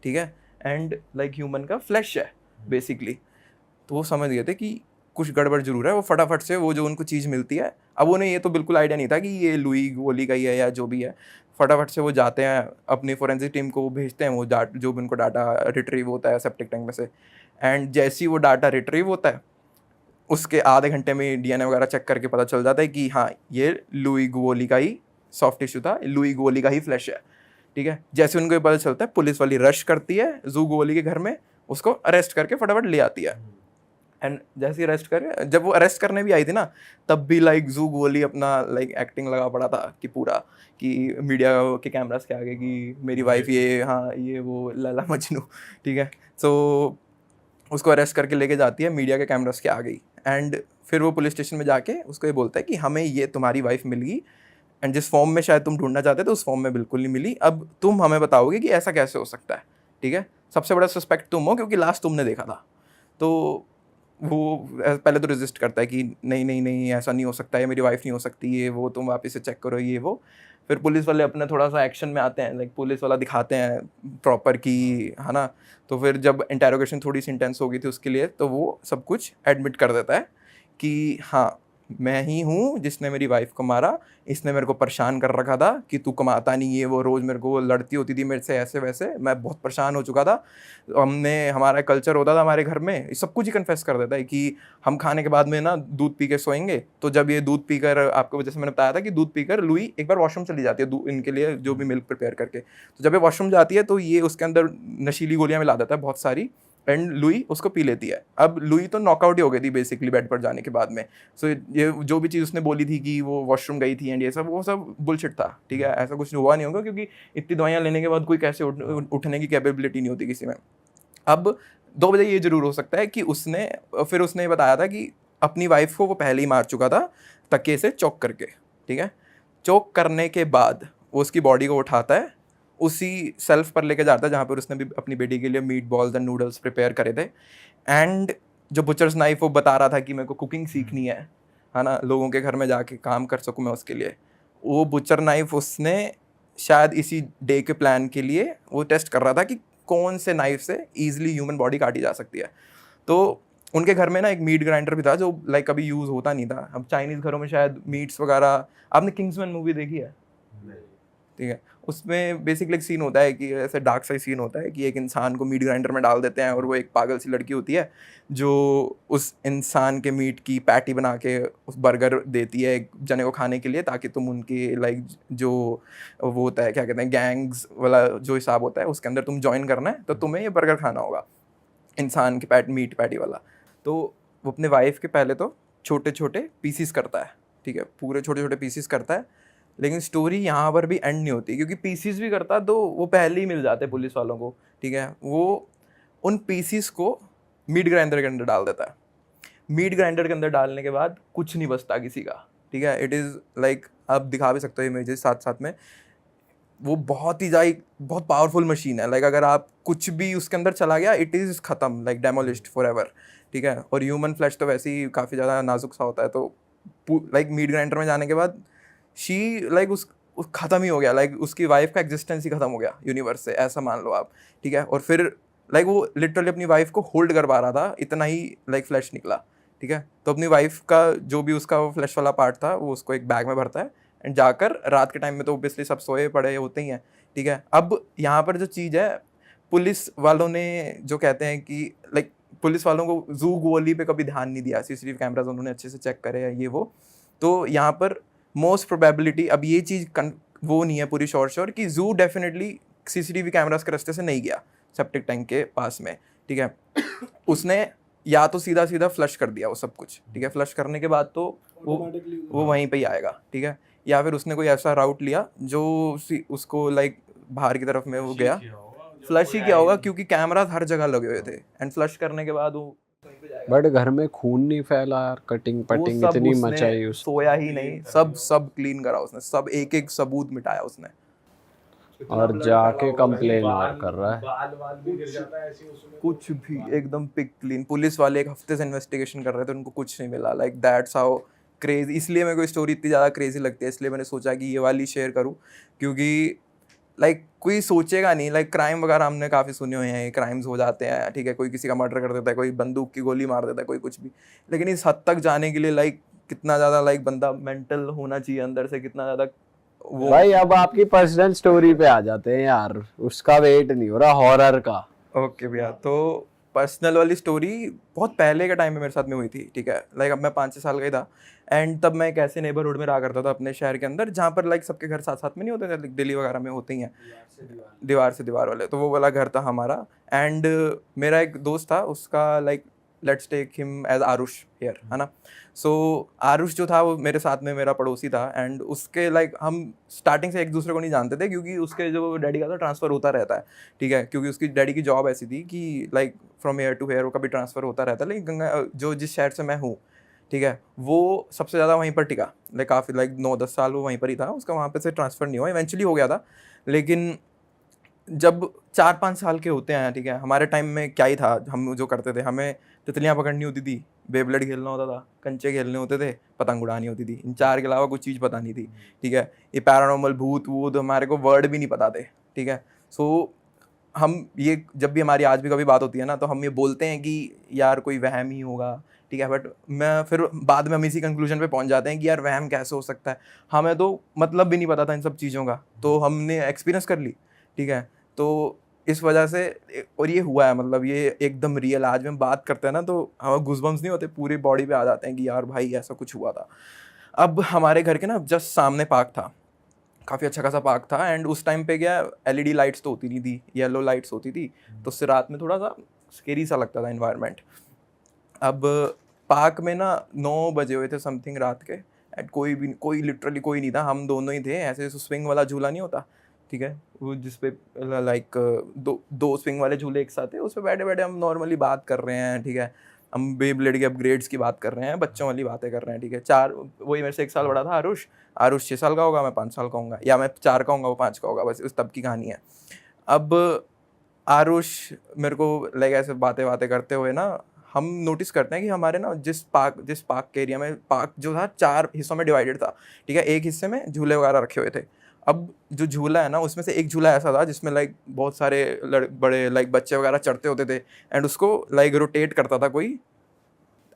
ठीक है, एंड लाइक ह्यूमन का फ्लैश है बेसिकली। तो वो समझ गए थे कि कुछ गड़बड़ जरूर है। वो फटाफट से वो जो उनको चीज़ मिलती है, अब उन्हें ये तो बिल्कुल आइडिया नहीं था कि ये लुई गोली का ही है या जो भी है। फटाफट से वो जाते हैं अपनी फोरेंसिक टीम को, वो भेजते हैं वो जो भी उनको डाटा रिट्रीव होता है सेप्टिक टैंक में से। एंड जैसे ही वो डाटा रिट्रीव होता है उसके आधे घंटे में DNA वगैरह चेक करके पता चल जाता है कि हाँ ये लुई गोली का ही सॉफ्ट टिश्यू था, लुई गोली का ही फ्लैश है, ठीक है। जैसे उनको ये पता चलता है पुलिस वाली रश करती है जू गोली के घर में, उसको अरेस्ट करके फटाफट ले आती है। एंड जैसे ही अरेस्ट करे, जब वो अरेस्ट करने भी आई थी ना, तब भी लाइक जू गोली अपना लाइक एक्टिंग लगा पड़ा था कि पूरा कि मीडिया के कैमरास के आगे कि मेरी वाइफ ये, हाँ ये वो लैला मजनू, ठीक है। सो उसको अरेस्ट करके लेके जाती है मीडिया के कैमरास के आगे ही। एंड फिर वो पुलिस स्टेशन में जाके उसको ये बोलता है कि हमें ये तुम्हारी वाइफ मिल गई, एंड जिस फॉर्म में शायद तुम ढूंढना चाहते थे उस फॉर्म में बिल्कुल नहीं मिली। अब तुम हमें बताओगे कि ऐसा कैसे हो सकता है, ठीक है। सबसे बड़ा सस्पेक्ट तुम हो क्योंकि लास्ट तुमने देखा था। तो वो पहले तो रेजिस्ट करता है कि नहीं नहीं नहीं ऐसा नहीं हो सकता है, मेरी वाइफ नहीं हो सकती, ये वो तुम वापस से चेक करो ये वो। फिर पुलिस वाले अपने थोड़ा सा एक्शन में आते हैं, लाइक पुलिस वाला दिखाते हैं प्रॉपर कि है ना। तो फिर जब इंटेरोगेशन थोड़ी सी इंटेंस हो गई थी उसके लिए, तो वो सब कुछ एडमिट कर देता है कि हाँ मैं ही हूँ जिसने मेरी वाइफ को मारा, इसने मेरे को परेशान कर रखा था कि तू कमाता नहीं है, वो रोज़ मेरे को लड़ती होती थी मेरे से ऐसे वैसे, मैं बहुत परेशान हो चुका था। हमारा कल्चर होता था हमारे घर में, सब कुछ ही कन्फेस कर देता है कि हम खाने के बाद में ना दूध पी के सोएंगे। तो जब ये दूध पीकर, आपको जैसे मैंने बताया था कि दूध पीकर लुई एक बार वॉशरूम चली जाती है इनके लिए जो भी मिल्क प्रिपेयर करके, तो जब ये वॉशरूम जाती है तो ये उसके अंदर नशीली गोलियाँ मिला देता है बहुत सारी, एंड लुई उसको पी लेती है। अब लुई तो नॉकआउट ही हो गई थी बेसिकली बेड पर जाने के बाद में। सो ये जो भी चीज़ उसने बोली थी कि वो वॉशरूम गई थी एंड ये सब, वो सब बुलशिट था, ठीक है। ऐसा कुछ हुआ नहीं होगा क्योंकि इतनी दवाइयाँ लेने के बाद कोई कैसे उठने की कैपेबिलिटी नहीं होती किसी में। अब 2 बजे ये जरूर हो सकता है कि उसने ये बताया था कि अपनी वाइफ को वो पहले ही मार चुका था तकिए से चोक करके, ठीक है। चोक करने के बाद वो उसकी बॉडी को उठाता है, उसी सेल्फ पर लेके जाता है जहाँ पर उसने भी अपनी बेटी के लिए meat balls and noodles prepare करे थे। एंड जो बुचर्स नाइफ वो बता रहा था कि मेरे को कुकिंग सीखनी है ना, लोगों के घर में जाके काम कर सकूँ मैं उसके लिए, वो बुचर नाइफ उसने शायद इसी डे के प्लान के लिए वो टेस्ट कर रहा था कि कौन से नाइफ से ईजिली ह्यूमन बॉडी काटी जा सकती है। तो उनके घर में ना एक मीट ग्राइंडर भी था जो लाइक कभी यूज़ होता नहीं था। अब चाइनीज़ घरों में शायद मीट्स वगैरह, आपने किंग्समैन मूवी देखी है? ठीक है, उसमें बेसिकली एक सीन होता है कि ऐसे डार्क सा सीन होता है कि एक इंसान को मीट ग्राइंडर में डाल देते हैं और वो एक पागल सी लड़की होती है जो उस इंसान के मीट की पैटी बना के उस बर्गर देती है एक जने को खाने के लिए, ताकि तुम उनकी लाइक जो वो होता है क्या कहते हैं गैंग्स वाला जो हिसाब होता है उसके अंदर तुम ज्वाइन करना है तो तुम्हें ये बर्गर खाना होगा इंसान के मीट पैटी वाला। तो वो अपने वाइफ के पहले तो छोटे छोटे पीसीस करता है, ठीक है, पूरे छोटे छोटे पीसीस करता है। लेकिन स्टोरी यहाँ पर भी एंड नहीं होती क्योंकि पीसीस भी करता तो वो पहले ही मिल जाते पुलिस वालों को, ठीक है। वो उन पीसीस को मीट ग्राइंडर के अंदर डाल देता है। मीट ग्राइंडर के अंदर डालने के बाद कुछ नहीं बचता किसी का, ठीक है। इट इज़ लाइक आप दिखा भी सकते हो इमेजेस साथ साथ में। वो बहुत ही बहुत पावरफुल मशीन है, लाइक अगर आप कुछ भी उसके अंदर चला गया इट इज़ ख़त्म, लाइक डेमोलिश्ड फॉर एवर, ठीक है। और ह्यूमन फ्लैश तो वैसे ही काफ़ी ज़्यादा नाजुक सा होता है, तो लाइक मीट ग्राइंडर में जाने के बाद शी लाइक उस ख़त्म ही हो गया, लाइक उसकी वाइफ का एग्जिस्टेंस ही ख़त्म हो गया यूनिवर्स से, ऐसा मान लो आप, ठीक है। और फिर लाइक वो लिटरली अपनी वाइफ को होल्ड कर पा रहा था, इतना ही लाइक फ्लैश निकला, ठीक है। तो अपनी वाइफ का जो भी उसका वो फ्लैश वाला पार्ट था वो उसको एक बैग में भरता है एंड जाकर रात के टाइम में तो ओब्वियसली सब सोए पड़े होते ही हैं, ठीक है। अब यहाँ पर जो चीज़ है, पुलिस वालों ने जो कहते हैं कि लाइक पुलिस वालों को जू गोली पे कभी ध्यान नहीं दिया, सीसीटीवी कैमराज उन्होंने अच्छे से चेक करे ये वो, तो यहाँ पर मोस्ट प्रोबेबिलिटी अब ये चीज़ वो नहीं है पूरी श्योर कि जू डेफिनेटली सीसीटीवी कैमरास के रास्ते से नहीं गया सेप्टिक टैंक के पास में, ठीक है। उसने या तो सीधा सीधा फ्लश कर दिया वो सब कुछ, ठीक है। फ्लश करने के बाद तो वो वहीं पे ही आएगा, ठीक है। या फिर उसने कोई ऐसा राउट लिया जो उसको लाइक बाहर की तरफ में वो गया, फ्लश ही किया होगा क्योंकि कैमरास हर जगह लगे हुए थे एंड फ्लश करने के बाद वो बट घर में खून नहीं फैला यार, कटिंग पटिंग इतनी मचाई उसने, सोया ही नहीं, सब क्लीन करा उसने, सब एक एक सबूत मिटाया उसने और जाके कंप्लेन कर रहा है। बाल वाल भी गिर जाता है ऐसे उसमें, कुछ भी एकदम पिक क्लीन। पुलिस वाले एक हफ्ते से इन्वेस्टिगेशन कर रहे थे, उनको कुछ नहीं मिला, लाइक दैट्स हाउ क्रेजी। इसलिए मेरे को स्टोरी इतनी ज़्यादा क्रेजी लगती है, इसलिए मैंने सोचा कि ये वाली शेयर करूँ क्योंकि लाइक कोई सोचेगा नहीं, लाइक क्राइम वगैरह हमने काफ़ी सुने हुए हैं, क्राइम्स हो जाते हैं, ठीक है, कोई किसी का मर्डर कर देता है, कोई बंदूक की गोली मार देता है, कोई कुछ भी। लेकिन इस हद तक जाने के लिए लाइक कितना ज़्यादा लाइक बंदा मेंटल होना चाहिए अंदर से, कितना ज़्यादा वो। भाई अब आपकी पर्सनल स्टोरी पे आ जाते हैं यार, उसका वेट नहीं हो रहा हॉरर का। ओके भैया, तो पर्सनल वाली स्टोरी बहुत पहले के टाइम में मेरे साथ में हुई थी, ठीक है। लाइक अब मैं 5-6 साल का ही था एंड तब मैं एक ऐसे नेबरहुड में रहा करता था अपने शहर के अंदर जहाँ पर लाइक सबके घर साथ साथ में नहीं होते थे, दिल्ली वगैरह में होते ही हैं दीवार से दीवार वाले, तो वो वाला घर था हमारा। एंड मेरा एक दोस्त था, उसका like let's take him as Aarush here, है ना। सो आरुष जो था वो मेरे साथ में मेरा पड़ोसी था एंड उसके लाइक हम स्टार्टिंग से एक दूसरे को नहीं जानते थे क्योंकि उसके जो डैडी का था ट्रांसफ़र होता रहता है, ठीक है, क्योंकि उसकी डैडी की जॉब ऐसी थी कि like from here to here वो कभी ट्रांसफ़र होता रहता है। लेकिन गंगा जो जिस शहर से मैं हूँ, ठीक है, वो सबसे ज़्यादा वहीं पर टिका, लाइक काफ़ी लाइक 9-10 साल वो वहीं पर ही था, उसका वहाँ पे से ट्रांसफ़र नहीं हुआ, इवेंचुअली हो गया था। लेकिन जब 4-5 साल के होते हैं, ठीक है, हमारे टाइम में क्या ही था, हम जो करते थे, हमें तितलियाँ पकड़नी होती थी, बेब्लेड खेलना होता था, कंचे खेलने होते थे, पतंग उड़ानी होती थी, इन 4 के अलावा कुछ चीज़ पता नहीं थी, ठीक है। ये पैरानॉर्मल भूत वूत हमारे को वर्ड भी नहीं पता थे, ठीक है। सो हम ये जब भी हमारी आज भी कभी बात होती है ना तो हम ये बोलते हैं कि यार कोई वहम ही होगा, ठीक है। बट मैं फिर बाद में हम इसी कंक्लूजन पे पहुंच जाते हैं कि यार वहम कैसे हो सकता है, हमें तो मतलब भी नहीं पता था इन सब चीज़ों का, तो हमने एक्सपीरियंस कर ली, ठीक है। तो इस वजह से और ये हुआ है, मतलब ये एकदम रियल, आज में बात करते हैं ना तो हमें गूज़बम्स नहीं होते, पूरी बॉडी पे आ जाते हैं कि यार भाई ऐसा कुछ हुआ था। अब हमारे घर के ना जस्ट सामने पार्क था, काफ़ी अच्छा खासा पार्क था एंड उस टाइम पे क्या एलईडी लाइट्स तो होती नहीं थी, येलो लाइट्स होती थी, तो उससे रात में थोड़ा सा स्केरी सा लगता था इन्वायरमेंट। अब पार्क में ना 9 बजे हुए थे समथिंग रात के एंड कोई लिटरली कोई नहीं था, हम दोनों ही थे। ऐसे स्विंग वाला झूला नहीं होता, ठीक है, वो जिसपे लाइक दो स्विंग वाले झूले एक साथ है, उस पर बैठे बैठे हम नॉर्मली बात कर रहे हैं, ठीक है। हम बेब्लेड के अपग्रेड्स की बात कर रहे हैं, बच्चों वाली बातें कर रहे हैं, ठीक है। वही मेरे से 1 साल बड़ा था आरुष 6 साल का होगा, मैं 5 साल का होऊंगा, या मैं 4 का होऊंगा वो 5 का होगा, बस उस तब की कहानी है। अब आरुष मेरे को लाइक ऐसे बातें करते हुए ना हम नोटिस करते हैं कि हमारे ना जिस पार्क के एरिया में, पार्क जो था 4 हिस्सों में डिवाइडेड था, ठीक है। एक हिस्से में झूले वगैरह रखे हुए थे। अब जो झूला है ना उसमें से एक झूला ऐसा था जिसमें लाइक बहुत सारे बड़े लाइक बच्चे वगैरह चढ़ते होते थे एंड उसको लाइक रोटेट करता था कोई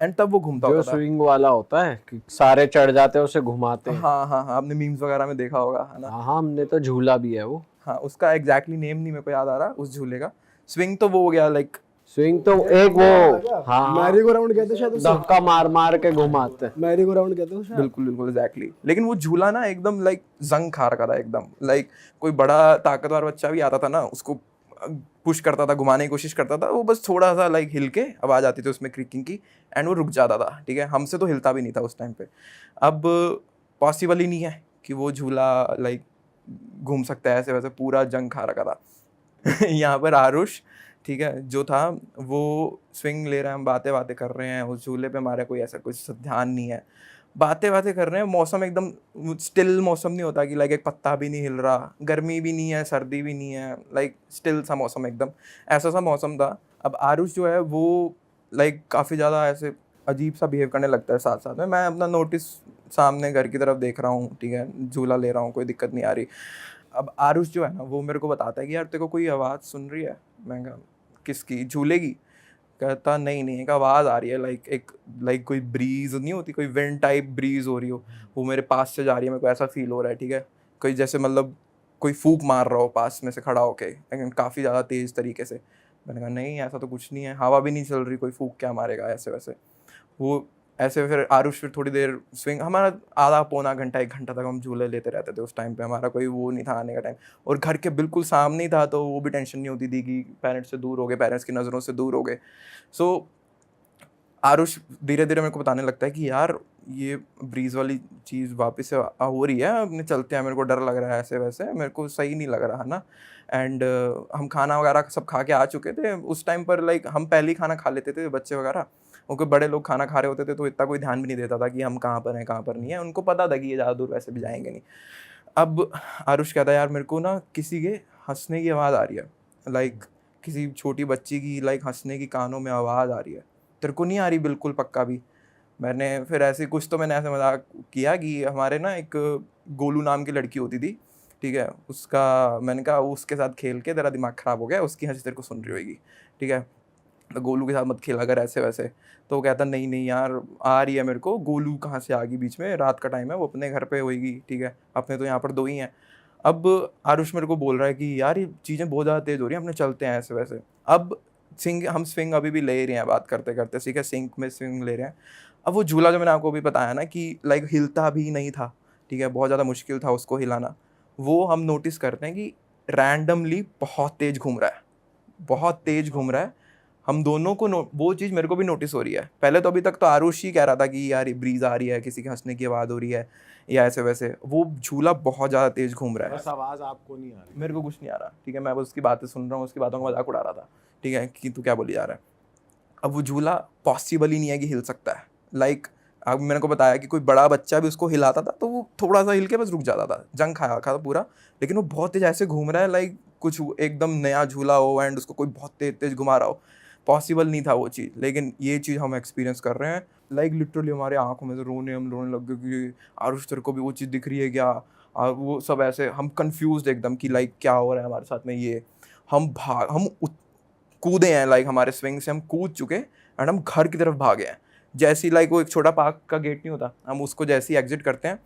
एंड तब वो घूमता जो होता था। स्विंग वाला होता है कि सारे चढ़ जाते हैं उसे घुमाते हैं। हाँ हाँ हाँ, आपने मीम्स वगैरह में देखा होगा, है ना। हाँ हमने तो झूला भी है वो। हाँ, उसका एग्जैक्टली नेम नहीं मेरे को याद आ रहा उस झूले का। स्विंग तो वो हो गया लाइक, स्विंग तो एक वो, हाँ मैरी गो राउंड कहते हैं शायद उसे, धक्का मार मार के घुमाते हैं। मैरी गो राउंड कहते हैं शायद। बिल्कुल बिल्कुल एग्जैक्टली। लेकिन वो झूला ना एकदम लाइक जंग खा रखा था एकदम, लाइक कोई बड़ा ताकतवर बच्चा भी आता था ना, उसको पुश करता था, घुमाने की कोशिश करता था, वो बस थोड़ा सा लाइक हिल के आवाज आती थी उसमें क्रिकिंग की, एंड वो रुक जाता था, ठीक है। हमसे तो हिलता भी नहीं था उस टाइम पे। अब पॉसिबल ही नहीं है कि वो झूला लाइक घूम सकता है ऐसे वैसे, पूरा जंग खा रखा था। यहाँ पर आरुष, ठीक है, जो था वो स्विंग ले रहा है, हम बातें बातें कर रहे हैं उस झूले पे, हमारा कोई ऐसा कुछ ध्यान नहीं है, बातें बातें कर रहे हैं। मौसम एकदम स्टिल मौसम नहीं होता कि लाइक एक पत्ता भी नहीं हिल रहा, गर्मी भी नहीं है, सर्दी भी नहीं है, लाइक स्टिल सा मौसम एकदम, ऐसा सा मौसम था। अब आरुष जो है वो लाइक काफ़ी ज़्यादा ऐसे अजीब सा बिहेव करने लगता है साथ साथ में। मैं अपना नोटिस सामने घर की तरफ देख रहा हूँ, ठीक है, झूला ले रहा हूँ, कोई दिक्कत नहीं आ रही। अब आरुष जो है ना वो मेरे को बताता है कि यार तेरे को कोई आवाज़ सुन रही है। मैं कहा किसकी, झूले की? कहता नहीं नहीं, एक आवाज़ आ रही है, लाइक कोई ब्रीज नहीं होती, कोई विंड टाइप ब्रीज हो रही हो, वो मेरे पास से जा रही है, मेरे को ऐसा फील हो रहा है, ठीक है, कोई जैसे मतलब कोई फूक मार रहा हो पास में से खड़ा होके, लेकिन काफ़ी ज़्यादा तेज़ तरीके से। मैंने कहा नहीं ऐसा तो कुछ नहीं है, हवा भी नहीं चल रही, कोई फूक क्या मारेगा ऐसे वैसे। वो ऐसे फिर आरुष फिर थोड़ी देर स्विंग, हमारा आधा पौना घंटा 1 घंटा तक हम झूले लेते रहते थे उस टाइम पे, हमारा कोई वो नहीं था आने का टाइम, और घर के बिल्कुल सामने ही था, तो वो भी टेंशन नहीं होती थी कि पेरेंट्स से दूर हो गए, पेरेंट्स की नज़रों से दूर हो गए। सो आरुष धीरे धीरे मेरे को बताने लगता है कि यार ये ब्रीज वाली चीज़ वापस से हो रही है, अपने चलते हैं, मेरे को डर लग रहा है ऐसे वैसे, मेरे को सही नहीं लग रहा है ना। एंड हम खाना वगैरह सब खा के आ चुके थे उस टाइम पर, लाइक हम पहले ही खाना खा लेते थे बच्चे वगैरह, क्योंकि बड़े लोग खाना खा रहे होते थे तो इतना कोई ध्यान भी नहीं देता था कि हम कहाँ पर हैं कहाँ पर नहीं है, उनको पता था कि ये ज़्यादा दूर वैसे भी जाएंगे नहीं। अब आरुष कहता है यार मेरे को ना किसी के हंसने की आवाज़ आ रही है, लाइक किसी छोटी बच्ची की लाइक हंसने की कानों में आवाज़ आ रही है, तेरे को नहीं आ रही बिल्कुल पक्का भी? मैंने फिर ऐसे कुछ तो मैंने ऐसे मजाक किया कि हमारे ना एक गोलू नाम की लड़की होती थी, ठीक है, उसका मैंने कहा उसके साथ खेल के तेरा दिमाग ख़राब हो गया, उसकी हंसी तेरे को सुन रही होगी, ठीक है, तो गोलू के साथ मत खेला कर ऐसे वैसे। तो वो कहता नहीं नहीं यार आ रही है मेरे को, गोलू कहाँ से आ गई बीच में, रात का टाइम है, वो अपने घर पे होएगी, ठीक है, अपने तो यहाँ पर 2 ही हैं। अब आरुष मेरे को बोल रहा है कि यार ये चीज़ें बहुत ज़्यादा तेज़ हो रही हैं, अपने चलते हैं ऐसे वैसे। अब हम स्विंग अभी भी ले रहे हैं बात करते करते, ठीक है, सिंक में स्विंग ले रहे हैं। अब वो झूला जो मैंने आपको अभी बताया ना कि लाइक हिलता भी नहीं था, ठीक है, बहुत ज़्यादा मुश्किल था उसको हिलाना, वो हम नोटिस करते हैं कि रैंडमली बहुत तेज़ घूम रहा है, बहुत तेज़ घूम रहा है। हम दोनों को वो चीज़ मेरे को भी नोटिस हो रही है। पहले तो अभी तक तो आरुष ही कह रहा था कि यार ये ब्रीज आ रही है, किसी के हंसने की आवाज़ हो रही है या ऐसे वैसे, वो झूला बहुत ज़्यादा तेज़ घूम रहा है। बस आवाज़ आपको नहीं आ रही। मेरे को कुछ नहीं आ रहा, ठीक है, मैं बस उसकी बातें सुन रहा हूँ, उसकी बातों का मजाक उड़ा रहा था, ठीक है, कि तू क्या बोली जा रहा है। अब वो झूला पॉसिबल ही नहीं है कि हिल सकता है, लाइक अब मैंने को बताया कि कोई बड़ा बच्चा भी उसको हिलाता था तो वो थोड़ा सा हिल के बस रुक जाता था, जंग खा रखा था पूरा। लेकिन वो बहुत तेज ऐसे घूम रहा है लाइक कुछ एकदम नया झूला हो एंड उसको कोई बहुत तेज तेज घुमा रहा हो, पॉसिबल नहीं था वो चीज़। लेकिन ये चीज़ हम एक्सपीरियंस कर रहे हैं, लाइक लिटरली हमारे आंखों में से हम रोने लग गए कि आरुष तेरे को भी वो चीज़ दिख रही है क्या, और वो सब ऐसे हम कंफ्यूज्ड एकदम कि लाइक क्या हो रहा है हमारे साथ में। ये हम कूदे हैं, लाइक हमारे स्विंग से हम कूद चुके एंड हम घर की तरफ भागे हैं। जैसे लाइक वो एक छोटा पार्क का गेट नहीं होता, हम उसको जैसे ही एग्जिट करते हैं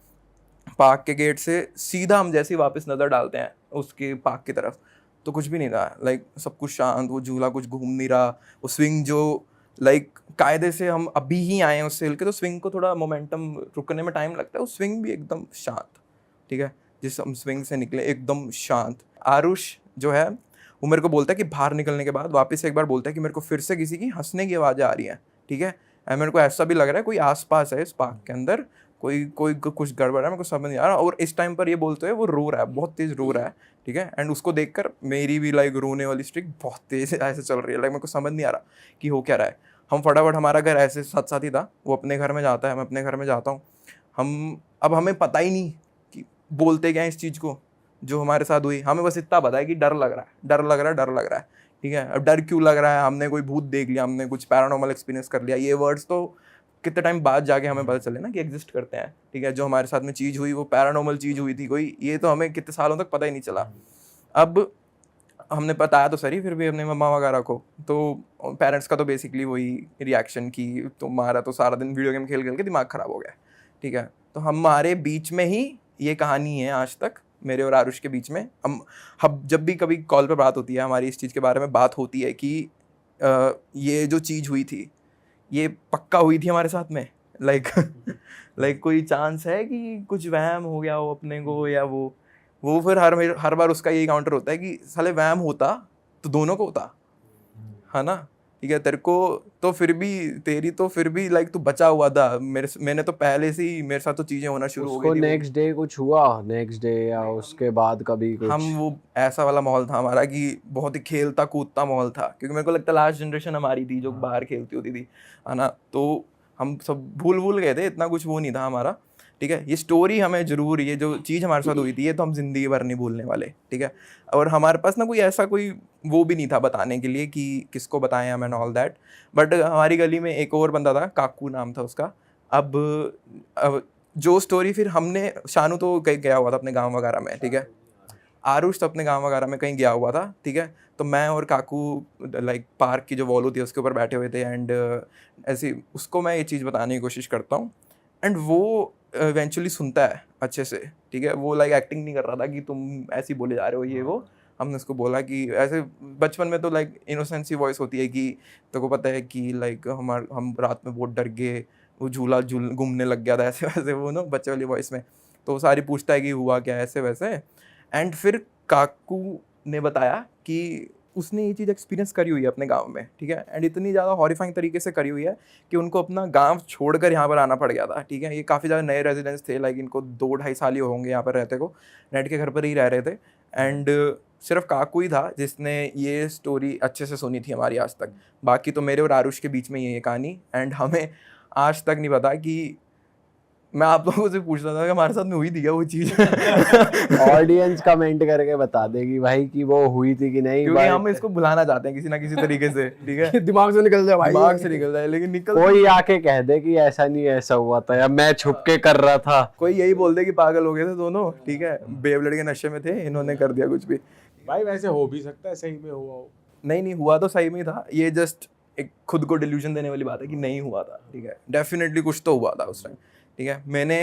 पार्क के गेट से, सीधा हम जैसे ही वापस नज़र डालते हैं उसके पार्क की तरफ, तो कुछ भी नहीं था, लाइक सब कुछ शांत, वो झूला कुछ घूम नहीं रहा, वो स्विंग जो लाइक कायदे से हम अभी ही आए हैं उससे हिल के, तो स्विंग को थोड़ा मोमेंटम रुकने में टाइम लगता है, वो स्विंग भी एकदम शांत, ठीक है, जिस हम स्विंग से निकले एकदम शांत। आरुष जो है वो मेरे को बोलता है कि बाहर निकलने के बाद वापस एक बार बोलता है कि मेरे को फिर से किसी की हंसने की आवाज़ें आ रही हैं, ठीक है, एंड मेरे को ऐसा भी लग रहा है कोई आसपास है इस पार्क के अंदर, कोई कुछ गड़बड़ है, मेरे को समझ नहीं आ रहा। और इस टाइम पर ये बोलते हुए वो रो रहा है, बहुत तेज़ रो रहा है, ठीक है, एंड उसको देखकर मेरी भी लाइक रोने वाली स्ट्रिक बहुत तेज़ ऐसे चल रही है, लाइक मेरे को समझ नहीं आ रहा कि हो क्या रहा है। हम फटाफट, हमारा घर ऐसे साथ साथ ही था, वो अपने घर में जाता है, मैं अपने घर में जाता हूँ। अब हमें पता ही नहीं कि बोलते क्या है इस चीज़ को जो हमारे साथ हुई, हमें बस इतना पता है कि डर लग रहा है, डर लग रहा है, डर लग रहा है, ठीक है। अब डर क्यों लग रहा है, हमने कोई भूत देख लिया, हमने कुछ पैरानॉर्मल एक्सपीरियंस कर लिया, ये वर्ड्स तो कितने टाइम बाद जाके हमें पता चले ना कि एग्जिस्ट करते हैं, ठीक है। जो हमारे साथ में चीज़ हुई वो पैरानॉर्मल चीज़ हुई थी कोई, ये तो हमें कितने सालों तक पता ही नहीं चला। अब हमने बताया तो सही फिर भी अपने मम्मा वगैरह को, तो पेरेंट्स का तो बेसिकली वही रिएक्शन कि तुम्हारा तो सारा दिन वीडियो गेम खेल खेल के दिमाग ख़राब हो गया, ठीक है। तो हमारे बीच में ही ये कहानी है आज तक, मेरे और आरुष के बीच में। हम जब भी कभी कॉल पे बात होती है हमारी इस चीज़ के बारे में बात होती है कि ये जो चीज़ हुई थी ये पक्का हुई थी हमारे साथ में, लाइक लाइक कोई चांस है कि कुछ वहम हो गया हो अपने को, या वो फिर हर बार उसका यही काउंटर होता है कि साले वहम होता तो दोनों को होता, है ना, ठीक है। तेरे को तो फिर भी, तेरी तो फिर भी लाइक तू बचा हुआ था, मैंने तो पहले से ही मेरे साथ तो चीज़ें होना शुरू हो उसको गई थी। नेक्स्ट डे कुछ हुआ, नेक्स्ट डे या उसके बाद कभी कुछ? हम वो ऐसा वाला माहौल था हमारा कि बहुत ही खेलता कूदता माहौल था, क्योंकि मेरे को लगता है लास्ट जनरेशन हमारी थी जो बाहर खेलती होती थी, है ना। तो हम सब भूल गए थे, इतना कुछ वो नहीं था हमारा, ठीक है। ये स्टोरी हमें ज़रूर, ये जो चीज़ हमारे साथ हुई थी ये तो हम ज़िंदगी भर नहीं भूलने वाले, ठीक है। और हमारे पास ना कोई ऐसा कोई वो भी नहीं था बताने के लिए कि किसको बताएं हम एंड ऑल दैट। बट हमारी गली में एक और बंदा था, काकू नाम था उसका। अब जो स्टोरी फिर हमने, शानू तो कहीं गया हुआ था अपने गाँव वगैरह में, ठीक है। आरुष तो अपने गाँव वगैरह में कहीं गया हुआ था, ठीक है। तो मैं और काकू लाइक पार्क की जो वॉल होती है उसके ऊपर बैठे हुए थे, एंड ऐसी उसको मैं ये चीज़ बताने की कोशिश करता हूँ, एंड वो इवेंचुअली सुनता है अच्छे से, ठीक है। वो लाइक एक्टिंग नहीं कर रहा था कि तुम ऐसे ही बोले जा रहे हो ये वो। हमने उसको बोला कि ऐसे बचपन में तो लाइक इनोसेंस सी वॉइस होती है कि तेरे को पता है कि लाइक हम रात में बहुत डर गए, वो झूला घूमने लग गया था, ऐसे वैसे वो ना बच्चे वाली वॉइस में। तो वो सारी पूछता है कि हुआ क्या ऐसे वैसे, एंड फिर काकू ने बताया कि उसने ये चीज़ एक्सपीरियंस करी हुई है अपने गांव में, ठीक है। एंड इतनी ज़्यादा हॉरिफाइंग तरीके से करी हुई है कि उनको अपना गांव छोड़कर यहाँ पर आना पड़ गया था, ठीक है। ये काफ़ी ज़्यादा नए रेजिडेंट्स थे, लाइक इनको 2-2.5 साल ही होंगे यहाँ पर रहते को, नेट के घर पर ही रह रहे थे। एंड सिर्फ काकू ही था जिसने ये स्टोरी अच्छे से सुनी थी हमारी आज तक। बाकी तो मेरे और आरुष के बीच में ये कहानी, एंड हमें आज तक नहीं पता कि, मैं आप लोगों से पूछ रहा था कि हमारे साथ में हुई थी क्या वो चीज़। ऑडियंस कमेंट करके बता देगी भाई कि वो हुई थी कि नहीं, क्योंकि but हम इसको भुलाना चाहते हैं किसी ना किसी तरीके से, ठीक है। दिमाग से निकल जाए भाई, दिमाग से निकल जाए, लेकिन निकल कोई आके कह दे कि ऐसा नहीं ऐसा हुआ था या मैं छुप के कर रहा था। कोई यही बोल दे कि पागल हो गए थे दोनों, ठीक है, बेवलेट के नशे में थे, इन्होंने कर दिया कुछ भी। भाई वैसे हो भी सकता है सही में हुआ हो। नहीं हुआ तो सही में ही था, ये जस्ट एक खुद को डिल्यूजन देने वाली बात है कि नहीं हुआ था, ठीक है। डेफिनेटली कुछ तो हुआ था उस टाइम, ठीक है। मैंने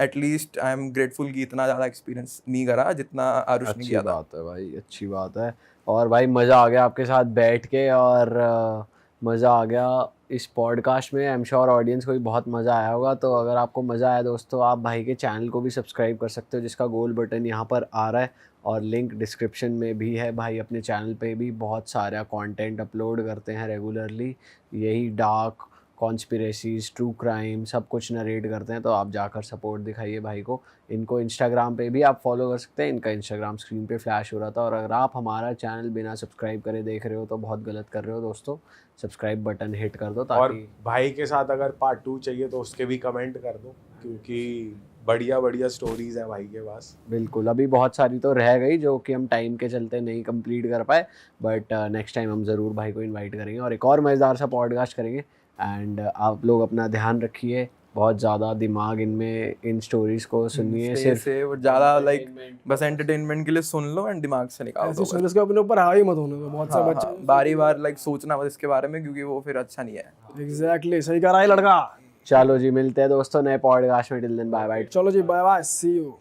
एटलीस्ट आई एम ग्रेटफुल कि इतना ज़्यादा एक्सपीरियंस नहीं करा जितना आरुष ने अच्छी किया था। बात है भाई, अच्छी बात है। और भाई मज़ा आ गया आपके साथ बैठ के, और मज़ा आ गया इस पॉडकास्ट में। आई एम श्योर ऑडियंस को भी बहुत मज़ा आया होगा। तो अगर आपको मज़ा आया दोस्तों, आप भाई के चैनल को भी सब्सक्राइब कर सकते हो, जिसका गोल बटन यहाँ पर आ रहा है, और लिंक डिस्क्रिप्शन में भी है। भाई अपने चैनल पे भी बहुत सारा कंटेंट अपलोड करते हैं रेगुलरली, यही डार्क कॉन्स्पिरेसीज, ट्रू क्राइम, सब कुछ नरेट करते हैं। तो आप जाकर सपोर्ट दिखाइए भाई को। इनको इंस्टाग्राम पे भी आप फॉलो कर सकते हैं, इनका इंस्टाग्राम स्क्रीन पे फ्लैश हो रहा था। और अगर आप हमारा चैनल बिना सब्सक्राइब करे देख रहे हो तो बहुत गलत कर रहे हो दोस्तों। सब्सक्राइब बटन हिट कर दो और ताकि भाई के साथ अगर पार्ट 2 चाहिए तो उसके भी कमेंट कर दो, क्योंकि बढ़िया स्टोरीज हैं भाई के पास। बिल्कुल, अभी बहुत सारी तो रह गई जो कि हम टाइम के चलते नहीं कंप्लीट कर पाए, बट नेक्स्ट टाइम हम ज़रूर भाई को इनवाइट करेंगे और एक और मज़ेदार सा पॉडकास्ट करेंगे। एंड आप लोग अपना ध्यान रखिए, बहुत ज़्यादा दिमाग इनमें इन स्टोरीज़ को सुनिए, से सिर्फ वो ज़्यादा लाइक बस एंटरटेनमेंट के लिए सुन लो एंड दिमाग से निकाल ऐसे दो। सर्विस के अपने ऊपर हावी मत होने दो, बहुत से बच्चे। बारी बार लाइक सोचना मत इसके बारे में, क्योंकि वो फिर अच्छा नहीं है। एग्जैक्टली सही कह रहा है लड़का। चलो जी, मिलते हैं दोस्तों नए पॉडकास्ट में। Till then bye bye. चलो जी, बाय बाय, सी यू।